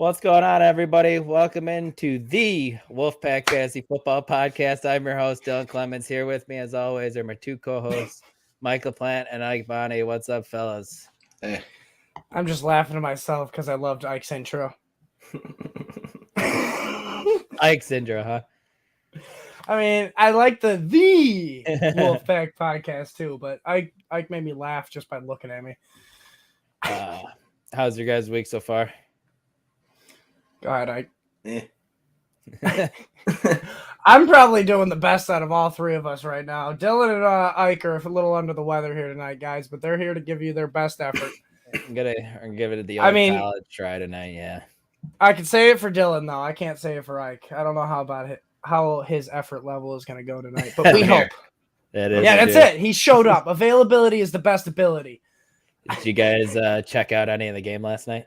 What's going on, everybody? Welcome into the Wolfpack Fantasy Football Podcast. I'm your host, Dylan Clemens. Here with me, as always, are my two co-hosts, Michael Plant and Ike Bonney. What's up, fellas? Hey. I'm just laughing to myself because I loved Ike's intro. Ike's intro, huh? I mean, I like the Wolfpack podcast too, but Ike made me laugh just by looking at me. How's your guys' week so far? Go ahead, Ike. I'm probably doing the best out of all three of us right now. Dylan and Ike are a little under the weather here tonight, guys, but they're here to give you their best effort. I'm gonna give it the old college try tonight. Yeah, I can say it for Dylan though. I can't say it for Ike. I don't know how his effort level is going to go tonight, but we hope. That's it. He showed up. Availability is the best ability. Did you guys check out any of the game last night?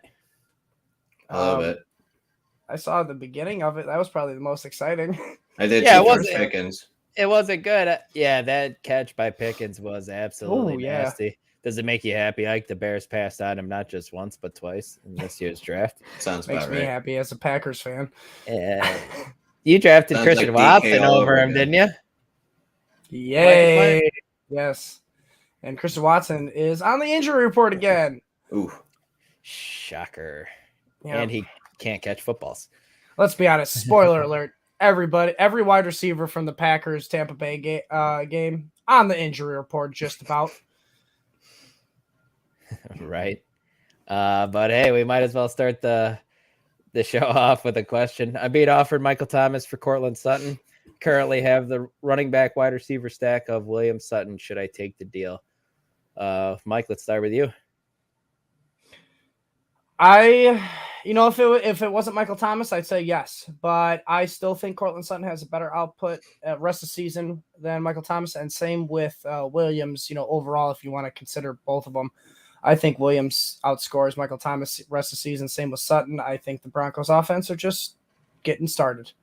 A little bit. I saw the beginning of it. That was probably the most exciting. I did. Yeah, Pickens. It wasn't good. Yeah, that catch by Pickens was absolutely nasty. Does it make you happy, Ike? The Bears passed on him not just once but twice in this year's draft. Sounds makes about me right. happy as a Packers fan. Yeah, you drafted Christian Watson over him, didn't you? Yay! Yes, and Christian Watson is on the injury report again. Ooh, shocker! Yep. And he can't catch footballs. Let's be honest. Spoiler alert. Every wide receiver from the Packers Tampa Bay game on the injury report, just about. Right. But hey, we might as well start the show off with a question. I'm being offered Michael Thomas for Cortland Sutton. Currently have the running back wide receiver stack of William Sutton. Should I take the deal? Mike, let's start with you. If it wasn't Michael Thomas, I'd say yes. But I still think Cortland Sutton has a better output at rest of the season than Michael Thomas. And same with Williams, overall, if you want to consider both of them. I think Williams outscores Michael Thomas rest of the season. Same with Sutton. I think the Broncos offense are just getting started.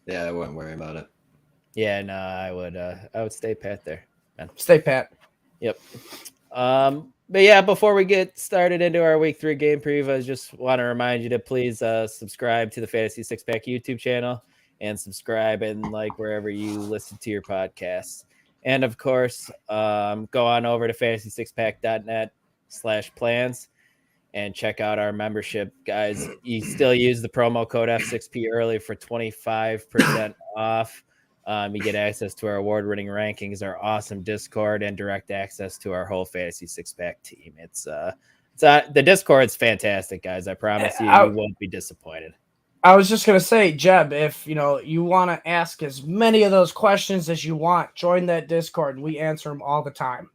Yeah, I wouldn't worry about it. Yeah, no, I would stay pat there, man. Stay pat. Yep. But yeah, before we get started into our week 3 game preview, I just want to remind you to please subscribe to the Fantasy Six Pack YouTube channel and subscribe and like wherever you listen to your podcasts. And of course, go on over to fantasysixpack.net/plans and check out our membership, guys. You still use the promo code F6P early for 25% off. You get access to our award-winning rankings, our awesome Discord, and direct access to our whole Fantasy Six-Pack team. The Discord's fantastic, guys. I promise you won't be disappointed. I was just gonna say, Jeb, if you want to ask as many of those questions as you want, join that Discord, and we answer them all the time.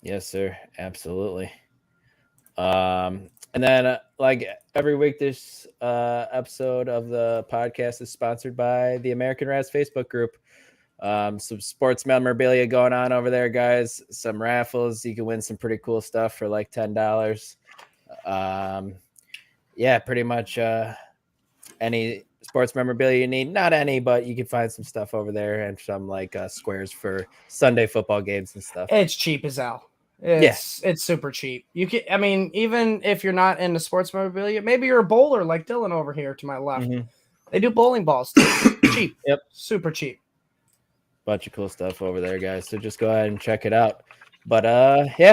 Yes, sir. Absolutely. And then, like every week, this episode of the podcast is sponsored by the American Rats Facebook group. Some sports memorabilia going on over there, guys. Some raffles. You can win some pretty cool stuff for like $10. Yeah, pretty much any sports memorabilia you need. Not any, but you can find some stuff over there and some like squares for Sunday football games and stuff. It's cheap as hell. It's super cheap. You can, even if you're not into sports memorabilia, maybe you're a bowler like Dylan over here to my left. Mm-hmm. They do bowling balls too. Cheap. Yep. Super cheap. Bunch of cool stuff over there, guys. So just go ahead and check it out. But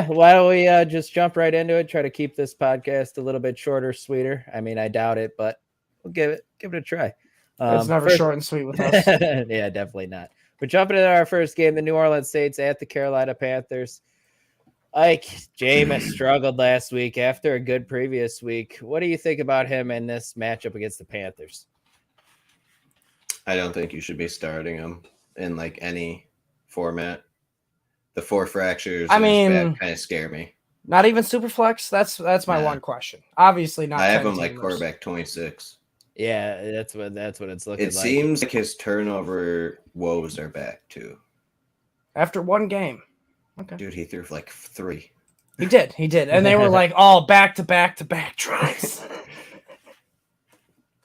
why don't we just jump right into it? Try to keep this podcast a little bit shorter, sweeter. I mean, I doubt it, but we'll give it a try. It's never short and sweet with us. Yeah, definitely not. We're jumping into our first game, the New Orleans Saints at the Carolina Panthers. Ike, Jameis struggled last week after a good previous week. What do you think about him in this matchup against the Panthers? I don't think you should be starting him in like any format. The 4 fractures kind of scare me. Not even super flex? That's my one question. Obviously not. I have him like quarterback 26. Yeah, that's what it's looking like. It seems like his turnover woes are back too. After one game. Okay. Dude, he threw like 3. He did. And they were like all back-to-back tries.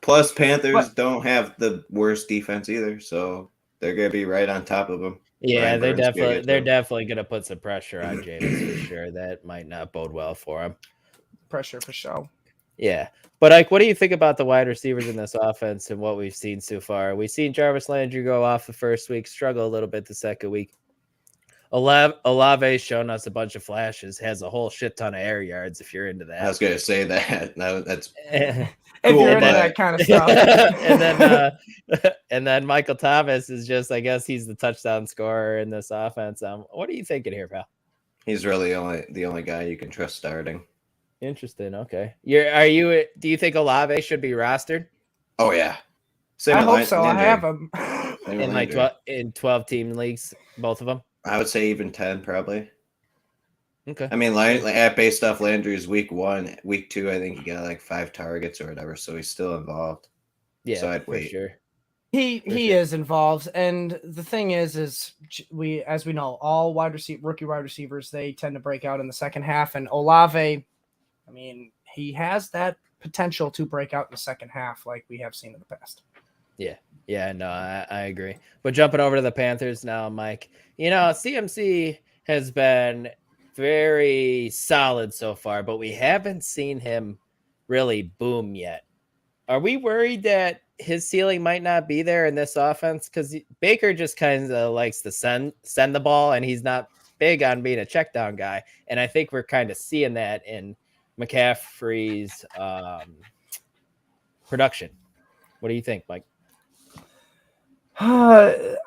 Plus, Panthers don't have the worst defense either, so they're going to be right on top of them. Yeah, they're definitely going to put some pressure on James for sure. That might not bode well for him. Pressure for sure. Yeah. But like, what do you think about the wide receivers in this offense and what we've seen so far? We've seen Jarvis Landry go off the first week, struggle a little bit the second week. Olave's shown us a bunch of flashes, has a whole shit ton of air yards if you're into that. I was going to say that. That's if cool, you're into that kind of stuff. and then Michael Thomas is just, I guess he's the touchdown scorer in this offense. What are you thinking here, pal? he's really the only guy you can trust starting. Interesting. Okay. Do you think Olave should be rostered? Oh yeah. I hope so. Landry. I have him In like 12 team leagues, both of them. I would say even 10 probably. Okay. I mean, based off Landry's week 1, week 2, I think he got like 5 targets or whatever, so he's still involved. Yeah, so I'd wait. Sure. He is involved, and the thing is as we know, all rookie wide receivers, they tend to break out in the second half, and Olave, I mean, he has that potential to break out in the second half like we have seen in the past. Yeah, no, I agree. But jumping over to the Panthers now, Mike, CMC has been very solid so far, but we haven't seen him really boom yet. Are we worried that his ceiling might not be there in this offense? Because Baker just kind of likes to send the ball, and he's not big on being a check down guy. And I think we're kind of seeing that in McCaffrey's production. What do you think, Mike?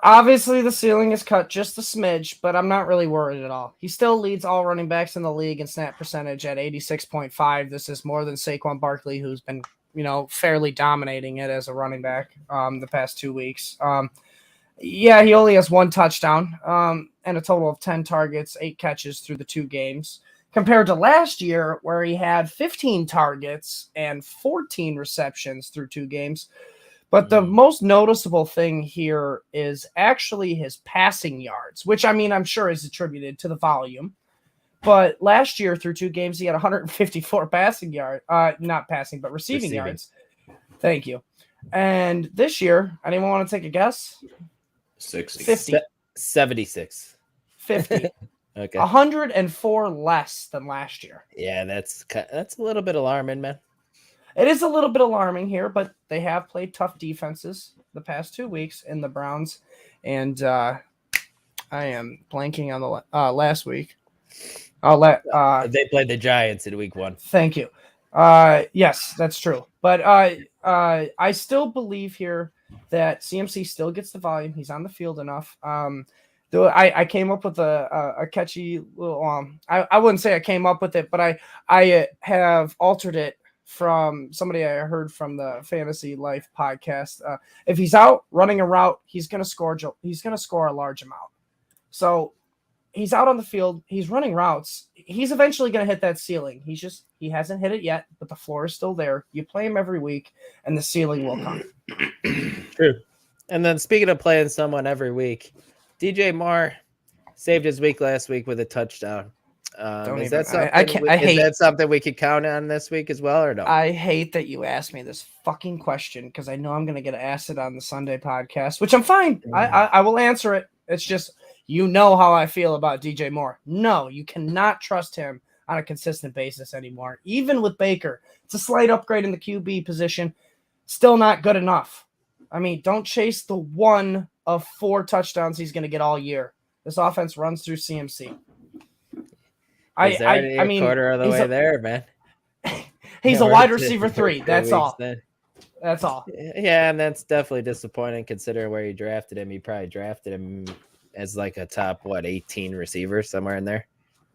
Obviously, the ceiling is cut just a smidge, but I'm not really worried at all. He still leads all running backs in the league in snap percentage at 86.5. This is more than Saquon Barkley, who's been, fairly dominating it as a running back the past 2 weeks. He only has 1 touchdown and a total of 10 targets, 8 catches through the 2 games, compared to last year where he had 15 targets and 14 receptions through 2 games. But the most noticeable thing here is actually his passing yards, which, I mean, I'm sure is attributed to the volume. But last year, through 2 games, he had 154 passing yards. Not passing, but receiving yards. Thank you. And this year, anyone want to take a guess? 60. 50. 76. 50. Okay. 104 less than last year. Yeah, that's a little bit alarming, man. It is a little bit alarming here, but they have played tough defenses the past 2 weeks in the Browns. And I am blanking on the last week. They played the Giants in week 1. Thank you. Yes, that's true. But I still believe here that CMC still gets the volume. He's on the field enough. Though I came up with a catchy little I wouldn't say I came up with it, but I have altered it from somebody I heard from the Fantasy Life podcast. If he's out running a route, he's going to score a large amount. So he's out on the field, he's running routes. He's eventually going to hit that ceiling. He hasn't hit it yet, but the floor is still there. You play him every week and the ceiling will come. True. And then speaking of playing someone every week, DJ Moore saved his week last week with a touchdown. Is that something we could count on this week as well, or no? I hate that you asked me this fucking question because I know I'm going to get asked it on the Sunday podcast, which I'm fine. I will answer it. It's just, how I feel about DJ Moore. No, you cannot trust him on a consistent basis anymore. Even with Baker, it's a slight upgrade in the QB position. Still not good enough. I mean, don't chase the 1 of 4 touchdowns he's going to get all year. This offense runs through CMC. I mean, quarter of the way there, man. He's a wide receiver 3. That's all. That's all. Yeah, and that's definitely disappointing considering where you drafted him. You probably drafted him as like a top 18 receiver, somewhere in there.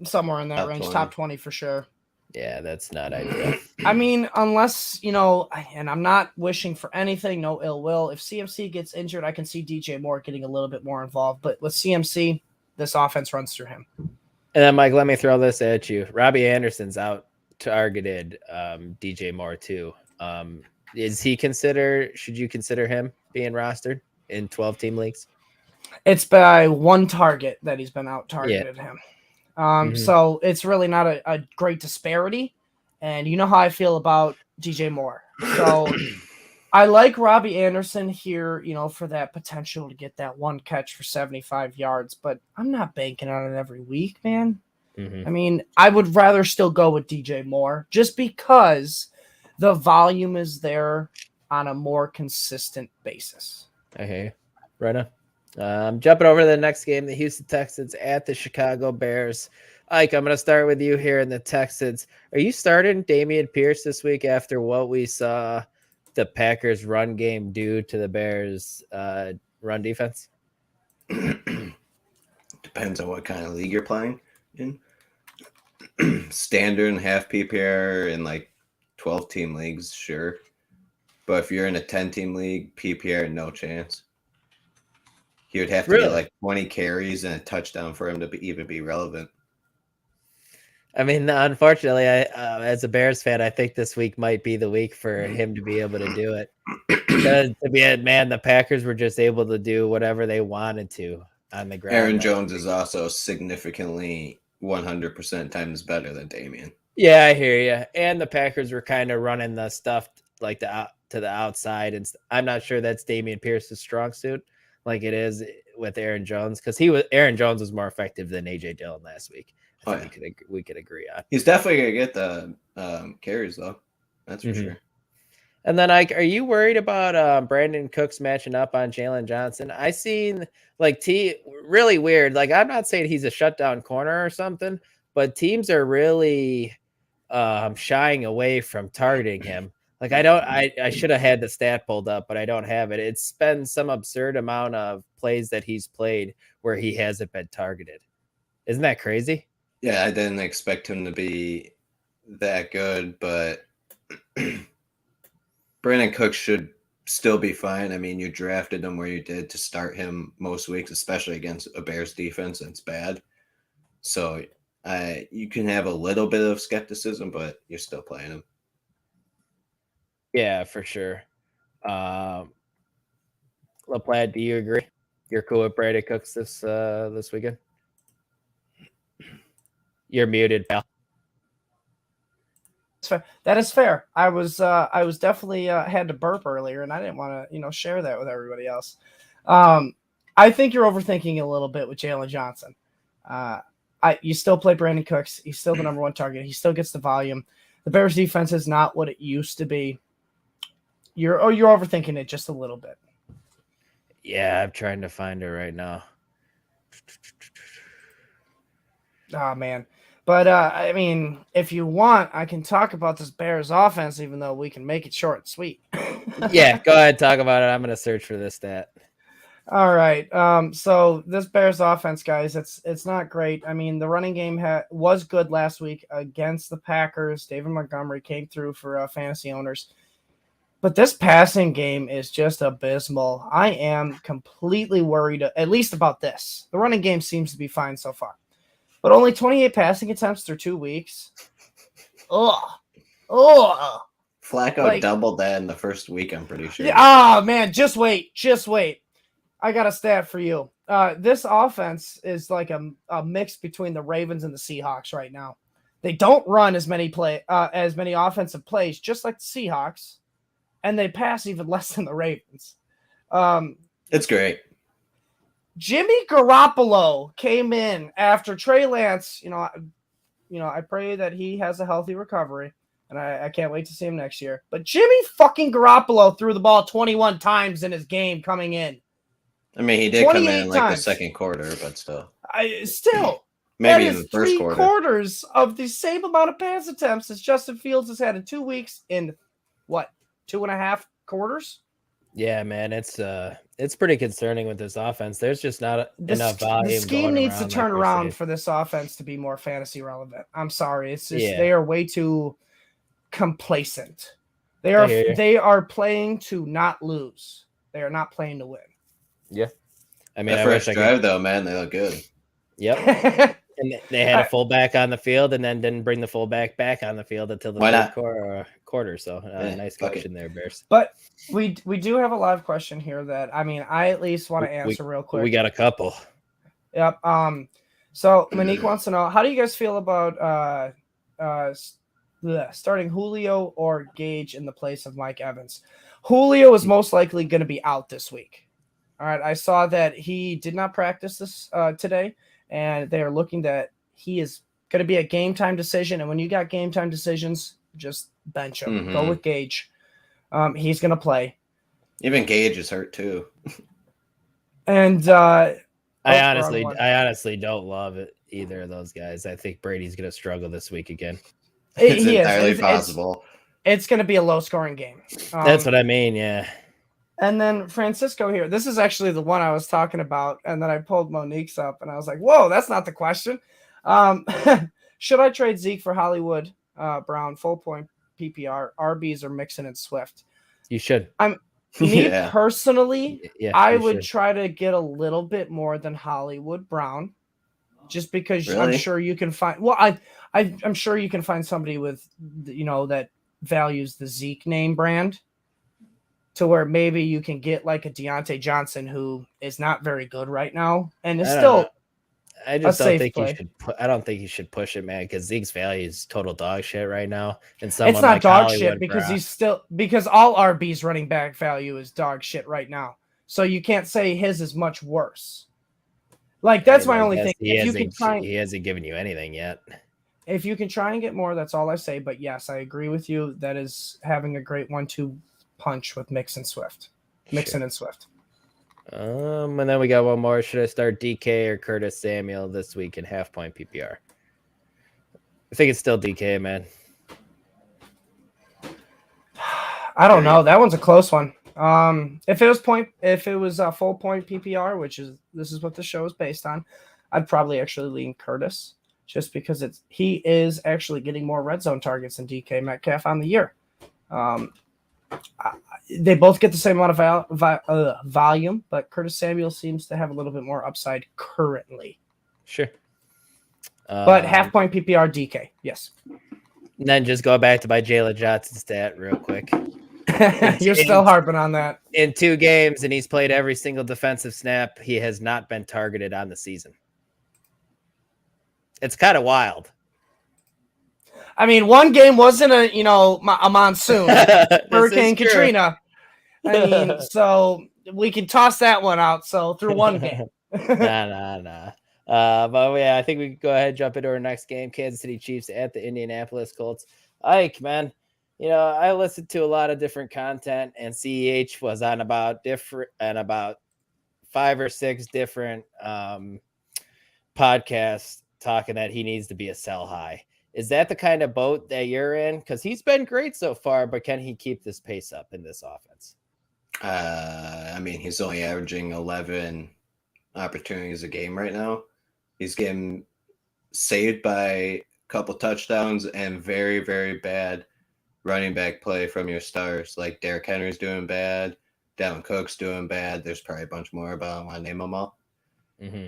Somewhere in that range, 20. Top 20 for sure. Yeah, that's not ideal. I mean, unless, and I'm not wishing for anything, no ill will. If CMC gets injured, I can see DJ Moore getting a little bit more involved. But with CMC, this offense runs through him. And then, Mike, let me throw this at you. Robbie Anderson's out targeted DJ Moore too. Should you consider him being rostered in 12-team leagues? It's by 1 target that he's been out targeted him. So it's really not a great disparity. And you know how I feel about DJ Moore. So I like Robbie Anderson here, for that potential to get that 1 catch for 75 yards, but I'm not banking on it every week, man. I mean, I would rather still go with DJ Moore just because the volume is there on a more consistent basis. Okay, right on. Jumping over to the next game, the Houston Texans at the Chicago Bears. Ike, I'm going to start with you here in the Texans. Are you starting Dameon Pierce this week after what we saw the Packers run game do to the Bears run defense? Depends on what kind of league you're playing in. Standard and half PPR in like 12-team leagues, sure. But if you're in a 10-team league, PPR, no chance. He would have to get like 20 carries and a touchdown for him to even be relevant. I mean, unfortunately, as a Bears fan, I think this week might be the week for him to be able to do it. To be a man, the Packers were just able to do whatever they wanted to on the ground. Aaron Jones is also significantly 100% times better than Dameon. Yeah, I hear you. And the Packers were kind of running the stuff like to the outside, and I'm not sure that's Dameon Pierce's strong suit, like it is with Aaron Jones, because Aaron Jones was more effective than AJ Dillon last week. I think we could agree on. He's definitely gonna get the carries though. That's for sure. And then, Ike, are you worried about Brandon Cooks matching up on Jalen Johnson? I seen like really weird. Like, I'm not saying he's a shutdown corner or something, but teams are really shying away from targeting him. Like, I should have had the stat pulled up, but I don't have it. It's been some absurd amount of plays that he's played where he hasn't been targeted. Isn't that crazy? Yeah, I didn't expect him to be that good, but Brandon Cooks should still be fine. I mean, you drafted him where you did to start him most weeks, especially against a Bears defense that's bad. So you can have a little bit of skepticism, but you're still playing him. Yeah, for sure. LaPlante, do you agree? You're cool with Brandon Cooks this weekend? You're muted, pal. That is fair. I was definitely had to burp earlier, and I didn't want to share that with everybody else. I think you're overthinking a little bit with Jalen Johnson. You still play Brandon Cooks. He's still the number one target. He still gets the volume. The Bears defense is not what it used to be. You're overthinking it just a little bit. Yeah, I'm trying to find it right now. Oh man. But, I mean, if you want, I can talk about this Bears offense, even though we can make it short and sweet. Yeah, go ahead. Talk about it. I'm going to search for this stat. All right. So this Bears offense, guys, it's not great. I mean, the running game was good last week against the Packers. David Montgomery came through for fantasy owners. But this passing game is just abysmal. I am completely worried, at least about this. The running game seems to be fine so far. But only 28 passing attempts through 2 weeks. Ugh. Flacco doubled that in the first week, I'm pretty sure. Man, just wait. I got a stat for you. This offense is like a mix between the Ravens and the Seahawks right now. They don't run as many offensive plays, just like the Seahawks, and they pass even less than the Ravens. It's great. Jimmy Garoppolo came in after Trey Lance. I pray that he has a healthy recovery, and I can't wait to see him next year. But Jimmy fucking Garoppolo threw the ball 21 times in his game coming in. I mean, he did come in like the second quarter, but still. Maybe in the first quarter. 3 quarters of the same amount of pass attempts as Justin Fields has had in 2 weeks in, 2.5 quarters? Yeah, man, it's pretty concerning with this offense. There's just not enough volume. The scheme needs to turn around for this offense to be more fantasy relevant. I'm sorry, it's just they are way too complacent. They are playing to not lose. They are not playing to win. Yeah, I mean, that first drive though, man, they look good. Yep. And they had a fullback on the field, and then didn't bring the fullback back on the field until the third quarter. So nice question there, Bears. But we do have a live question here that I at least want to answer real quick. We got a couple. Yep. So Monique wants to know, how do you guys feel about starting Julio or Gage in the place of Mike Evans? Julio is most likely going to be out this week. All right. I saw that he did not practice this today. And they are looking that he is going to be a game time decision. And when you got game time decisions, just bench him. Go with Gage. He's going to play. Even Gage is hurt too. And I honestly don't love it, either of those guys. I think Brady's going to struggle this week again. It's entirely possible. It's going to be a low-scoring game. That's what I mean, yeah. And then Francisco here. This is actually the one I was talking about, and then I pulled Monique's up, and I was like, whoa, that's not the question. Should I trade Zeke for Hollywood Brown, full point PPR, RBs, or Mixon and Swift? You should. Personally, I would try to get a little bit more than Hollywood Brown, just because I'm sure you can find. Well, I'm sure you can find somebody with, that values the Zeke name brand, to where maybe you can get like a Deontay Johnson who is not very good right now and is still. I just don't think you should. I don't think you should push it, man, because Zeke's value is total dog shit right now. And it's not like dog Hollywood shit because all RB's running back value is dog shit right now. So you can't say his is much worse. Like that's my only thing. He hasn't given you anything yet. If you can try and get more, that's all I say. But yes, I agree with you. That is having a great 1-2 punch with Mixon and Swift. And then we got one more. Should I start DK or Curtis Samuel this week in half-point PPR? I think it's still DK, man. I don't know. That one's a close one. If it was a full point PPR, this is what the show is based on, I'd probably actually lean Curtis, just because he is actually getting more red zone targets than DK Metcalf on the year. They both get the same amount of volume, but Curtis Samuel seems to have a little bit more upside currently. Sure. But half-point PPR DK, yes. And then just go back to my Jalen Johnson stat real quick. You're still harping on that. In 2 games, and he's played every single defensive snap, he has not been targeted on the season. It's kind of wild. I mean, one game wasn't a monsoon, Hurricane Katrina. I mean, so we can toss that one out. So through one game. Nah. But yeah, I think we can go ahead and jump into our next game. Kansas City Chiefs at the Indianapolis Colts. Ike, man, I listened to a lot of different content, and CEH was on about 5 or 6 different podcasts talking that he needs to be a sell high. Is that the kind of boat that you're in? Because he's been great so far, but can he keep this pace up in this offense? I mean, he's only averaging 11 opportunities a game right now. He's getting saved by a couple touchdowns and very, very bad running back play from your stars. Like Derrick Henry's doing bad. Dalvin Cook's doing bad. There's probably a bunch more, but I don't want to name them all. Mm-hmm.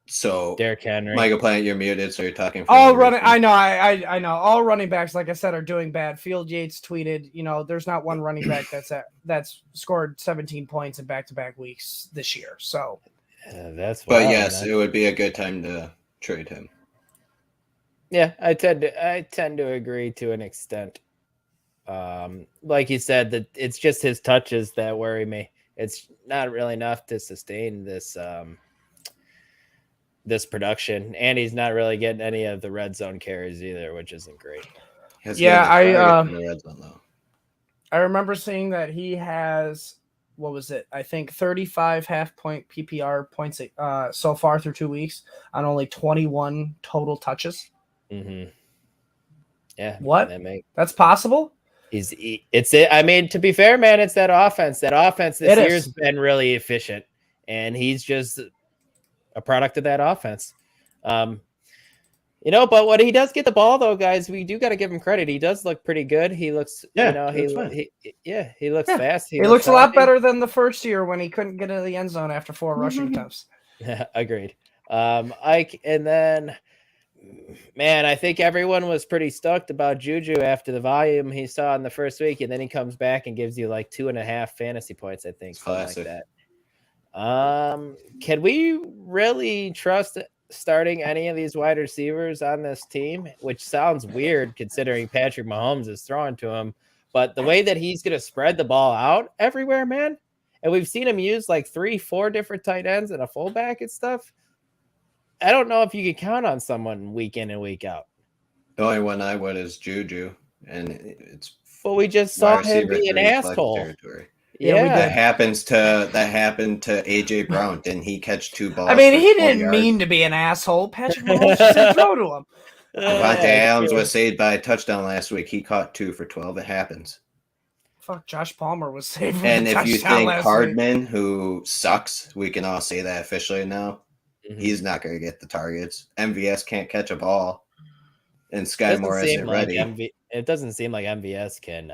So Derrick Henry, Michael Plant, you're muted, so you're talking. All running, I know. All running backs, like I said, are doing bad. Field Yates tweeted, there's not one running back that's scored 17 points in back-to-back weeks this year. So that's. But yes, it would be a good time to trade him. Yeah, I tend to agree to an extent. Like you said, that it's just his touches that worry me. It's not really enough to sustain this production, and he's not really getting any of the red zone carries either, which isn't great. I remember seeing that he has, what was it? I think 35 half-point PPR points so far through 2 weeks on only 21 total touches. Mm-hmm. Yeah. What? That's possible? I mean, to be fair, man, it's that offense. That offense this year's been really efficient, and he's just a product of that offense. But when he does get the ball, though, guys, we do got to give him credit. He does look pretty good. He looks, he looks fast. He looks a lot better than the first year when he couldn't get into the end zone after 4 rushing attempts. Agreed. Ike, and then, man, I think everyone was pretty stoked about Juju after the volume he saw in the first week, and then he comes back and gives you like 2.5 fantasy points, I think, something like that. Can we really trust starting any of these wide receivers on this team? Which sounds weird considering Patrick Mahomes is throwing to him, but the way that he's going to spread the ball out everywhere, man, and we've seen him use like 3-4 different tight ends and a fullback and stuff. I don't know if you can count on someone week in and week out. The only one I would is Juju. and it's But we just wide saw him receiver be an 3 flex asshole. territory. Yeah, we Yeah. did. That happened to AJ Brown. Didn't he catch 2 balls? I mean, for he 40 didn't yards? mean to be an asshole. Patrick Mahomes just said throw to him. Devontae Adams was saved by a touchdown last week. He caught 2 for 12. It happens. Fuck, Josh Palmer was saved for And a if you touchdown think last week. Hardman, who sucks, we can all say that officially now. Mhm. He's not going to get the targets. MVS can't catch a ball, and Sky Doesn't Moore seem isn't like ready. it doesn't seem like MVS can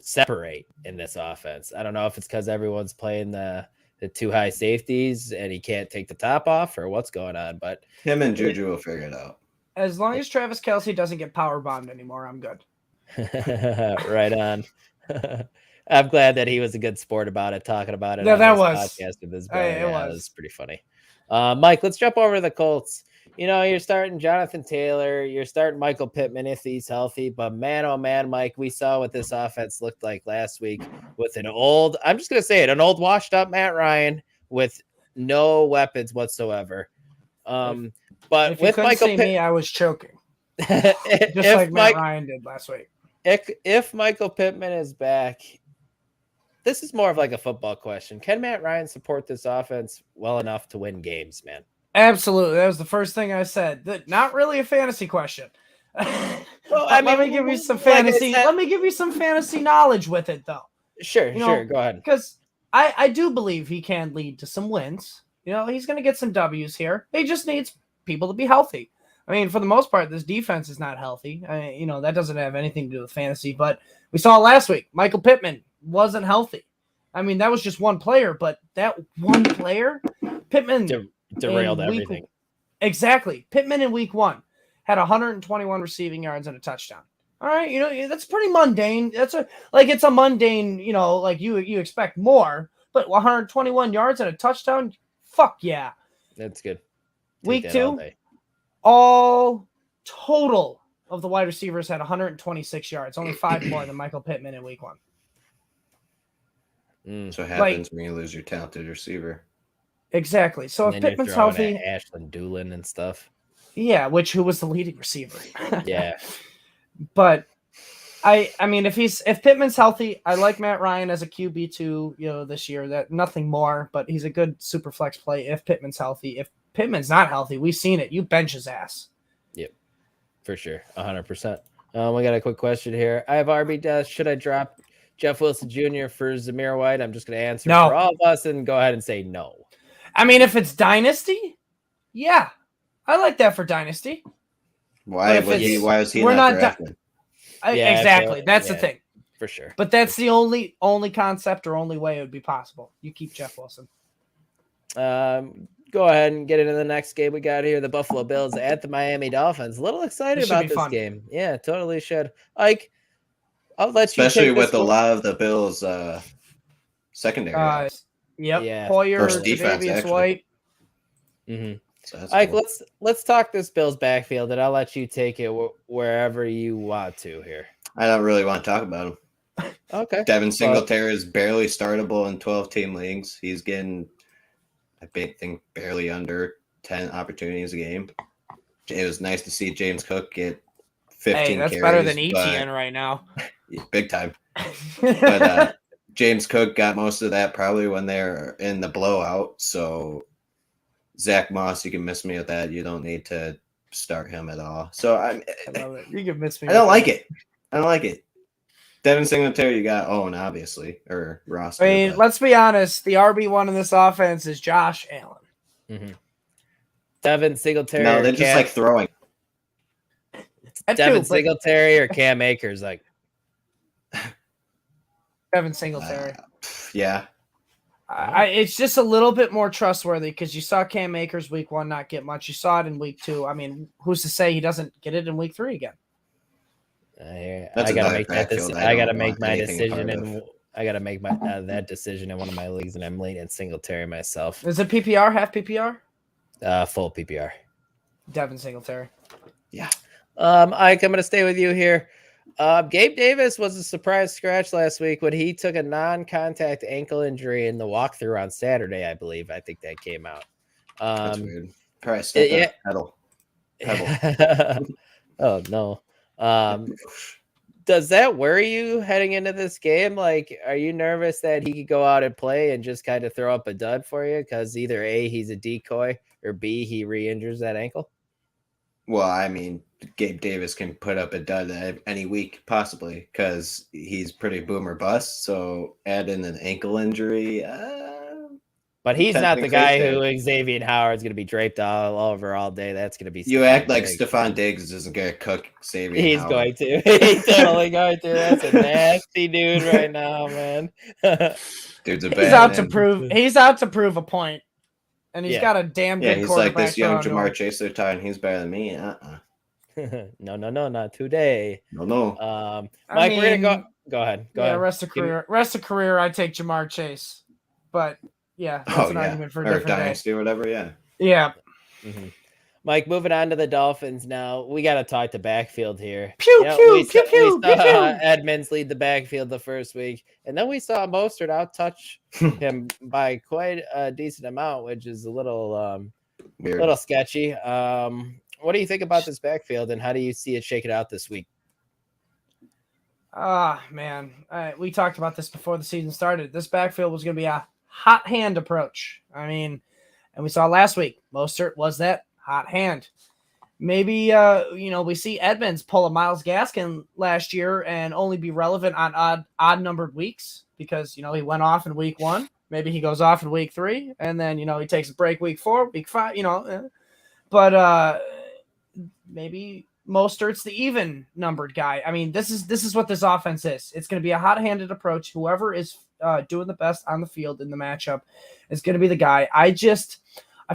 separate in this offense. I don't know if it's because everyone's playing the 2 high safeties and he can't take the top off or what's going on. But Him and Juju will figure it out. As long as Travis Kelce doesn't get power bombed anymore, I'm good. right on. I'm glad that he was a good sport about it, talking about it. Yeah, on that his was. podcast with his It brother. Yeah, it was. was pretty funny. Mike, let's jump over to the Colts. You know, you're starting Jonathan Taylor, you're starting Michael Pittman if he's healthy, but man, oh man, Mike, we saw what this offense looked like last week with an old washed up Matt Ryan with no weapons whatsoever. But If you with couldn't Michael see me, I was choking. Pittman, Just like Matt Ryan did last week. if Michael Pittman is back, this is more of like a football question. Can Matt Ryan support this offense well enough to win games, man? Absolutely. That was the first thing I said. Not really a fantasy question. Well, let me give you some fantasy. Let me give you some fantasy knowledge with it, though. Sure. Go ahead. Because I do believe he can lead to some wins. You know, he's going to get some W's here. He just needs people to be healthy. I mean, for the most part, this defense is not healthy. That doesn't have anything to do with fantasy. But we saw last week, Michael Pittman wasn't healthy. I mean, that was just one player, but that one player, Pittman derailed everything. Exactly. Pittman in week 1 had 121 receiving yards and a touchdown. All right, that's pretty mundane. It's a mundane, like you expect more, but 121 yards and a touchdown, fuck yeah. That's good. Week 2, all total of the wide receivers had 126 yards, only 5 more than Michael Pittman in week 1. So it happens when you lose your talented receiver. Exactly. So if Pittman's healthy, Ashland Doolin and stuff. Yeah, who was the leading receiver? Yeah. But I mean, if Pittman's healthy, I like Matt Ryan as a QB2, this year. That nothing more, but he's a good super flex play if Pittman's healthy. If Pittman's not healthy, we've seen it. You bench his ass. Yep, for sure, 100%. We got a quick question here. I have RB. Should I drop Jeff Wilson Jr. for Zamir White? I'm just going to answer for all of us and go ahead and say no. I mean, if it's Dynasty, yeah, I like that for Dynasty. Why was he not drafted? Exactly. That's the thing. For sure. But that's the only concept or only way it would be possible. You keep Jeff Wilson. Go ahead and get into the next game we got here. The Buffalo Bills at the Miami Dolphins. A little excited about this game. Yeah, totally should. Ike, I'll let you especially with a lot of the Bills secondary. Yep. Yeah. Hoyer, Tre'Davious White. Mm-hmm. So Ike, cool. let's talk this Bills backfield, and I'll let you take it wherever you want to here. I don't really want to talk about him. Okay. Devin Singletary is barely startable in 12-team leagues. He's getting, I think, barely under 10 opportunities a game. It was nice to see James Cook get 15 Hey, that's carries, better than ETN right now. Big time. But James Cook got most of that probably when they're in the blowout. So Zach Moss, you can miss me with that. You don't need to start him at all. So I love it. You can miss me. I don't like it. Devin Singletary, you got Owen, obviously, or Ross. I mean, let's be honest. The RB1 in this offense is Josh Allen. Mm-hmm. Devin Singletary. No, they're just like throwing. Devin Singletary or Cam Akers, like Devin Singletary. Yeah. It's just a little bit more trustworthy because you saw Cam Akers week 1 not get much. You saw it in week 2. I mean, who's to say he doesn't get it in week 3 again? I gotta make that decision. I gotta make my decision, and I gotta make that decision in one of my leagues, and I'm leaning Singletary myself. Is it PPR, half PPR? Full PPR. Devin Singletary. Yeah. Ike, I'm gonna stay with you here. Gabe Davis was a surprise scratch last week when he took a non-contact ankle injury in the walkthrough on Saturday, I believe. I think that came out. That's weird. Probably stepped pedal. Oh no. Does that worry you heading into this game? Like, are you nervous that he could go out and play and just kind of throw up a dud for you? Because either A, he's a decoy, or B, he re-injures that ankle? Well, I mean, Gabe Davis can put up a dud any week, possibly, because he's pretty boomer bust. So add in an ankle injury. But he's not the Tempting guy fate who there. Xavier Howard's going to be draped all over all day. That's going to be You act like Diggs. Stephon Diggs isn't going to cook Xavier He's Howard. going to. He's totally going to. That's a nasty dude right now, man. Dude's a He's bad out to man. prove. He's out to prove a point, and he's Yeah. got a damn Yeah, good he's like quarterback. this young thrown to him. Jamar Chase they're talking. He's better than me. No, not today. No. Mike, we're gonna go. Go ahead. Go ahead. Rest of career. I take Jamar Chase, but yeah, that's an argument for a different Dynasty day. or whatever. Yeah. Yeah. Mm-hmm. Mike, moving on to the Dolphins now. We got to talk the backfield here. Pew, pew, we pew, pew, saw pew, pew. Edmonds lead the backfield the first week, and then we saw Mostert outtouch him by quite a decent amount, which is a little Weird. little sketchy. What do you think about this backfield, and how do you see it shaking out this week? Man, we talked about this before the season started. This backfield was going to be a hot hand approach. I mean, and we saw last week, Mostert was that hot hand. Maybe, we see Edmonds pull a Myles Gaskin last year and only be relevant on odd numbered weeks because, he went off in week 1. Maybe he goes off in week 3 and then, he takes a break week 4, week 5, but maybe Mostert's the even numbered guy. I mean, this is what this offense is. It's going to be a hot-handed approach. Whoever is doing the best on the field in the matchup is going to be the guy. I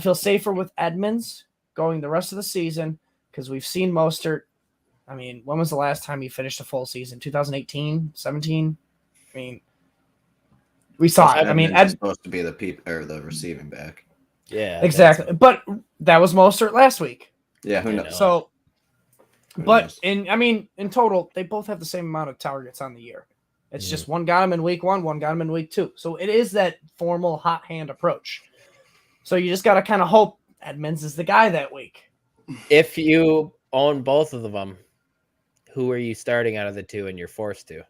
feel safer with Edmonds going the rest of the season because we've seen Mostert. I mean, when was the last time he finished a full season? 2018, 17? I mean, we saw it. I mean, Edmonds is supposed to be the receiving back. Yeah, exactly. But that was Mostert last week. Yeah, who knows? So, Who but knows? in total, they both have the same amount of targets on the year. It's just one got him in week 1, one got him in week 2. So it is that formal hot hand approach. So you just got to kind of hope Edmonds is the guy that week. If you own both of them, who are you starting out of the two and you're forced to?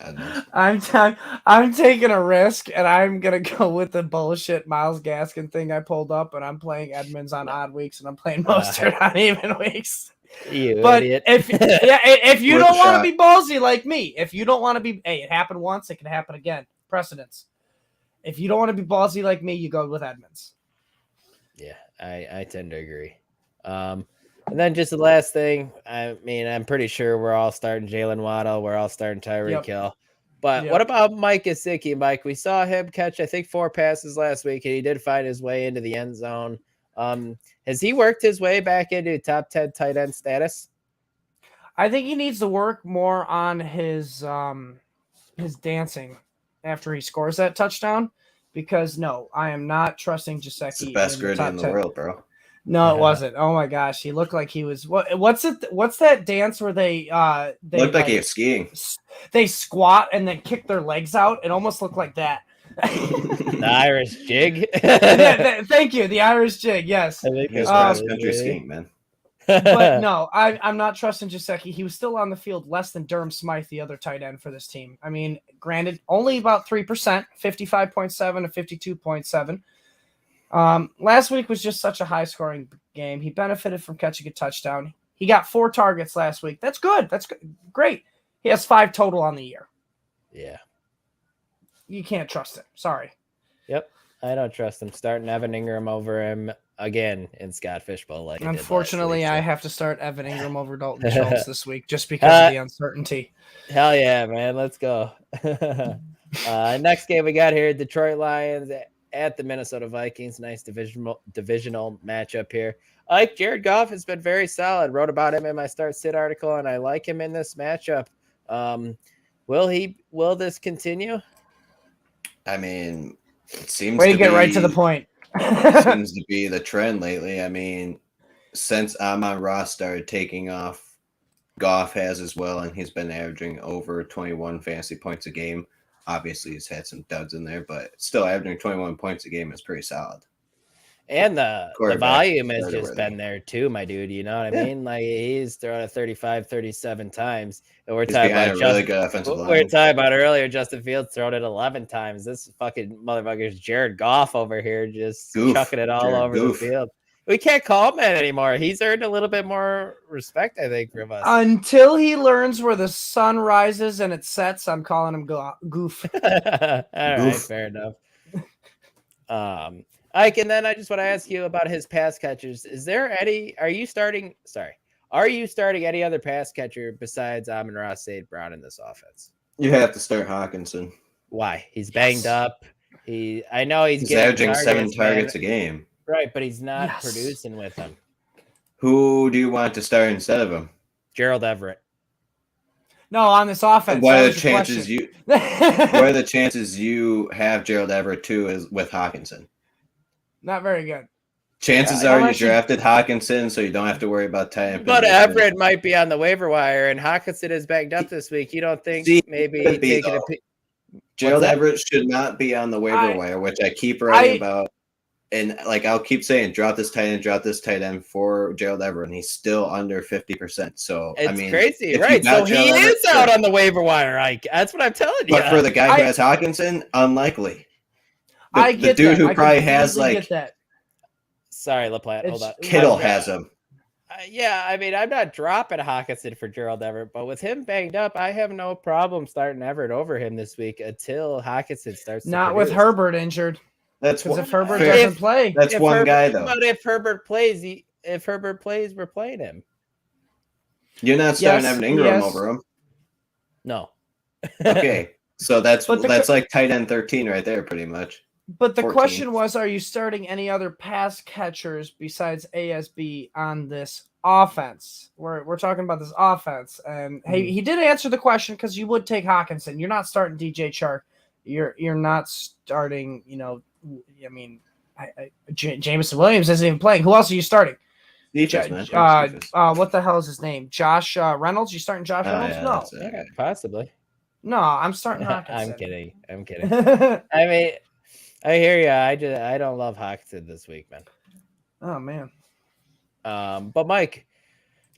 Edmonds. I'm taking a risk, and I'm going to go with the bullshit Myles Gaskin thing I pulled up, and I'm playing Edmonds on odd weeks, and I'm playing Mostert on even weeks. You But idiot. if you Worth don't a want shot. to be ballsy like me, if you don't want to be, hey, it happened once, it can happen again. Precedence. If you don't want to be ballsy like me, you go with Edmonds. Yeah, I tend to agree. And then just the last thing, I mean, I'm pretty sure we're all starting Jalen Waddle. We're all starting Tyreek Hill. But what about Mike Gesicki, Mike? We saw him catch, I think, 4 passes last week, and he did find his way into the end zone. Has he worked his way back into top 10 tight end status? I think he needs to work more on his dancing after he scores that touchdown. Because no, I am not trusting Gesicki. It's the best grid in the world, bro. No, it wasn't. Oh my gosh, he looked like he was. What's that dance where they Looked like he was skiing. They squat and then kick their legs out. It almost looked like that. The Irish jig. Thank you, the Irish jig. Yes, I think He was that's cross country skiing, man. but no, I'm not trusting Gesicki. He was still on the field less than Durham Smythe, the other tight end for this team. I mean, granted, only about 3%, 55.7 to 52.7. Last week was just such a high-scoring game. He benefited from catching a touchdown. He got 4 targets last week. That's good. That's great. He has 5 total on the year. Yeah. You can't trust him. Sorry. Yep. I don't trust him. Starting Evan Ingram over him again in Scott Fishbowl. Unfortunately, I have to start Evan Ingram over Dalton Schultz this week just because of the uncertainty. Hell yeah, man. Let's go. Next game we got here, Detroit Lions at the Minnesota Vikings. Nice divisional matchup here. Jared Goff has been very solid. Wrote about him in my Start Sit article, and I like him in this matchup. Will this continue? I mean, it seems Way to get be, right to the point. seems to be the trend lately. I mean, since Amon-Ra started taking off, Goff has as well, and he's been averaging over 21 fantasy points a game. Obviously, he's had some duds in there, but still averaging 21 points a game is pretty solid. And the Quarterback volume has started just with him. been there too, my dude. You know what I Yeah. mean? Like he's thrown it 35, 37 times. And we're He's talking behind about a really good offensive we're line. talking about earlier, Justin Fields thrown it 11 times. This fucking motherfucker's Jared Goff over here just chucking it all over the field. We can't call him that anymore. He's earned a little bit more respect, I think, from us. Until he learns where the sun rises and it sets, I'm calling him Goof. All right, fair enough. Ike, and then I just want to ask you about his pass catchers. Are you starting any other pass catcher besides Amon-Ra St. Brown in this offense? You have to start Hawkinson. Why? He's banged up. I know he's averaging 7 targets a game. Right, but he's not producing with him. Who do you want to start instead of him? Gerald Everett. No, on this offense. What are the chances what are the chances you have Gerald Everett too is with Hawkinson? Not very good. Chances are you drafted Hawkinson, so you don't have to worry about tight. But Everett might be on the waiver wire, and Hawkinson is banged up this week. You don't think maybe taking Gerald Everett should not be on the waiver wire, which I keep writing about. And like I'll keep saying, drop this tight end for Gerald Everett, and he's still under 50%. So it's crazy, right? So he is out on the waiver wire, Ike. That's what I'm telling you. But for the guy who has Hawkinson, unlikely. The dude who probably has like. Sorry, LaPlante. Hold on. Kittle has him. Yeah, I mean, I'm not dropping Hawkinson for Gerald Everett, but with him banged up, I have no problem starting Everett over him this week until Hawkinson starts. Not with Herbert injured. That's because if Herbert doesn't play, that's one guy though. But if Herbert plays, we're playing him. You're not starting Evan Ingram over him. No. Okay, so that's like tight end 13 right there, pretty much. But the 14. Question was, are you starting any other pass catchers besides ASB on this offense? We're talking about this offense, and hey, he did answer the question because you would take Hawkinson. You're not starting DJ Chark. You're not starting. I mean, Jameson Williams isn't even playing. Who else are you starting? Defense, man. What the hell is his name? Josh Reynolds. You starting Josh Reynolds? Yeah, no, possibly. No, I'm starting Hawkinson. I'm kidding. I mean. I hear you. I don't love Hawkinson this week, man. Oh man. But Mike,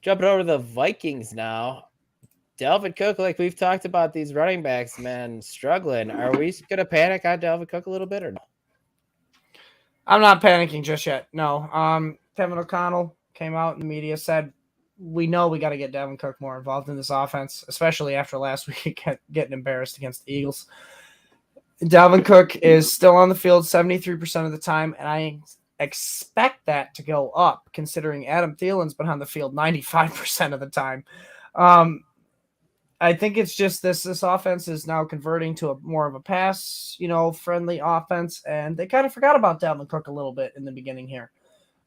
jumping over to the Vikings now. Dalvin Cook, like we've talked about these running backs, man, struggling. Are we gonna panic on Dalvin Cook a little bit or no? I'm not panicking just yet. No. Kevin O'Connell came out in the media, said we know we got to get Dalvin Cook more involved in this offense, especially after last week getting embarrassed against the Eagles. Dalvin Cook is still on the field 73% of the time, and I expect that to go up considering Adam Thielen's been on the field 95% of the time. I think it's just this offense is now converting to more of a pass, friendly offense, and they kind of forgot about Dalvin Cook a little bit in the beginning here.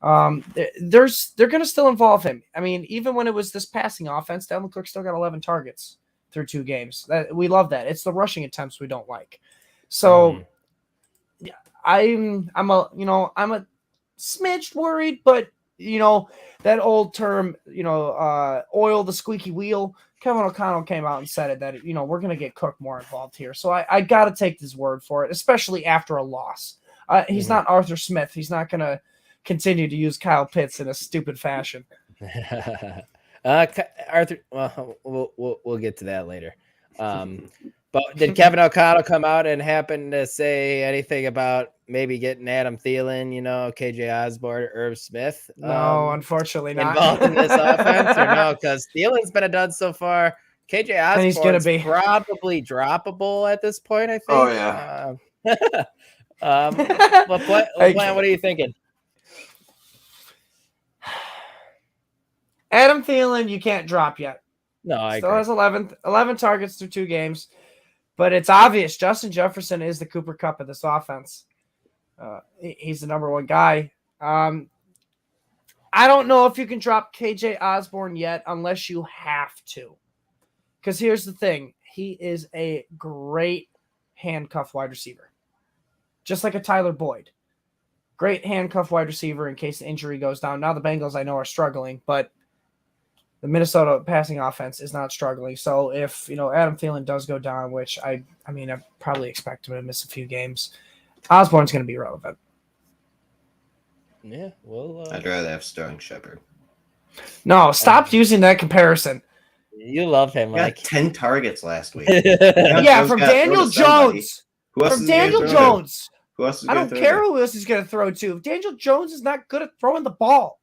They're going to still involve him. I mean, even when it was this passing offense, Dalvin Cook still got 11 targets through 2 games. We love that. It's the rushing attempts we don't like. So I'm a smidge worried, but that old term, oil the squeaky wheel. Kevin O'Connell came out and said it that we're going to get Cook more involved here. So I got to take his word for it, especially after a loss. He's not Arthur Smith. He's not going to continue to use Kyle Pitts in a stupid fashion. Arthur, well, we'll get to that later. But did Kevin O'Connell come out and happen to say anything about maybe getting Adam Thielen, KJ Osborne, Irv Smith? No, unfortunately not. Involved in this offense or no? Because Thielen's been a dud so far. KJ Osborne's probably droppable at this point, I think. Oh, yeah. What are you thinking? Adam Thielen, you can't drop yet. No, I still agree. has 11 targets through 2 games. But it's obvious Justin Jefferson is the Cooper Kupp of this offense. He's the number 1 guy. I don't know if you can drop KJ Osborne yet unless you have to. Because here's the thing. He is a great handcuff wide receiver. Just like a Tyler Boyd. Great handcuff wide receiver in case the injury goes down. Now the Bengals, I know, are struggling, but the Minnesota passing offense is not struggling. So if, Adam Thielen does go down, which I probably expect him to miss a few games, Osborne's going to be relevant. Yeah, well, I'd rather have Sterling Shepard. No, stop using that comparison. you love him, He got Mike. 10 targets last week. Yeah, from Daniel Jones. Who else From is he gonna Daniel throw to? Jones. Who else is I gonna don't throw care to? who else he's going to throw to. If Daniel Jones is not good at throwing the ball.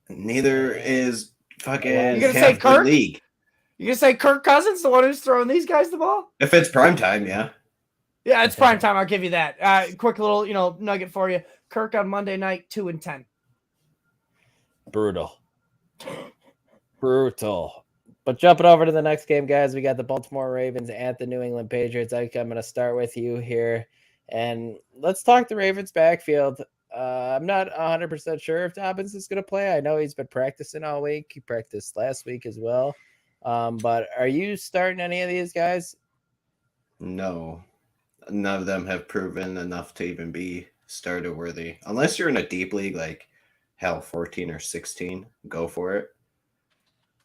Neither is fucking You're gonna say half the Kirk? league. You're going to say Kirk Cousins, the one who's throwing these guys the ball? If it's prime time, yeah. Yeah, it's prime time. I'll give you that. Quick little, nugget for you. Kirk on Monday night, 2-10. Brutal. But jumping over to the next game, guys, we got the Baltimore Ravens at the New England Patriots. I'm going to start with you here. And let's talk the Ravens backfield. I'm not 100% sure if Dobbins is going to play. I know he's been practicing all week. He practiced last week as well. But are you starting any of these guys? No. None of them have proven enough to even be starter worthy. Unless you're in a deep league like 14 or 16, go for it.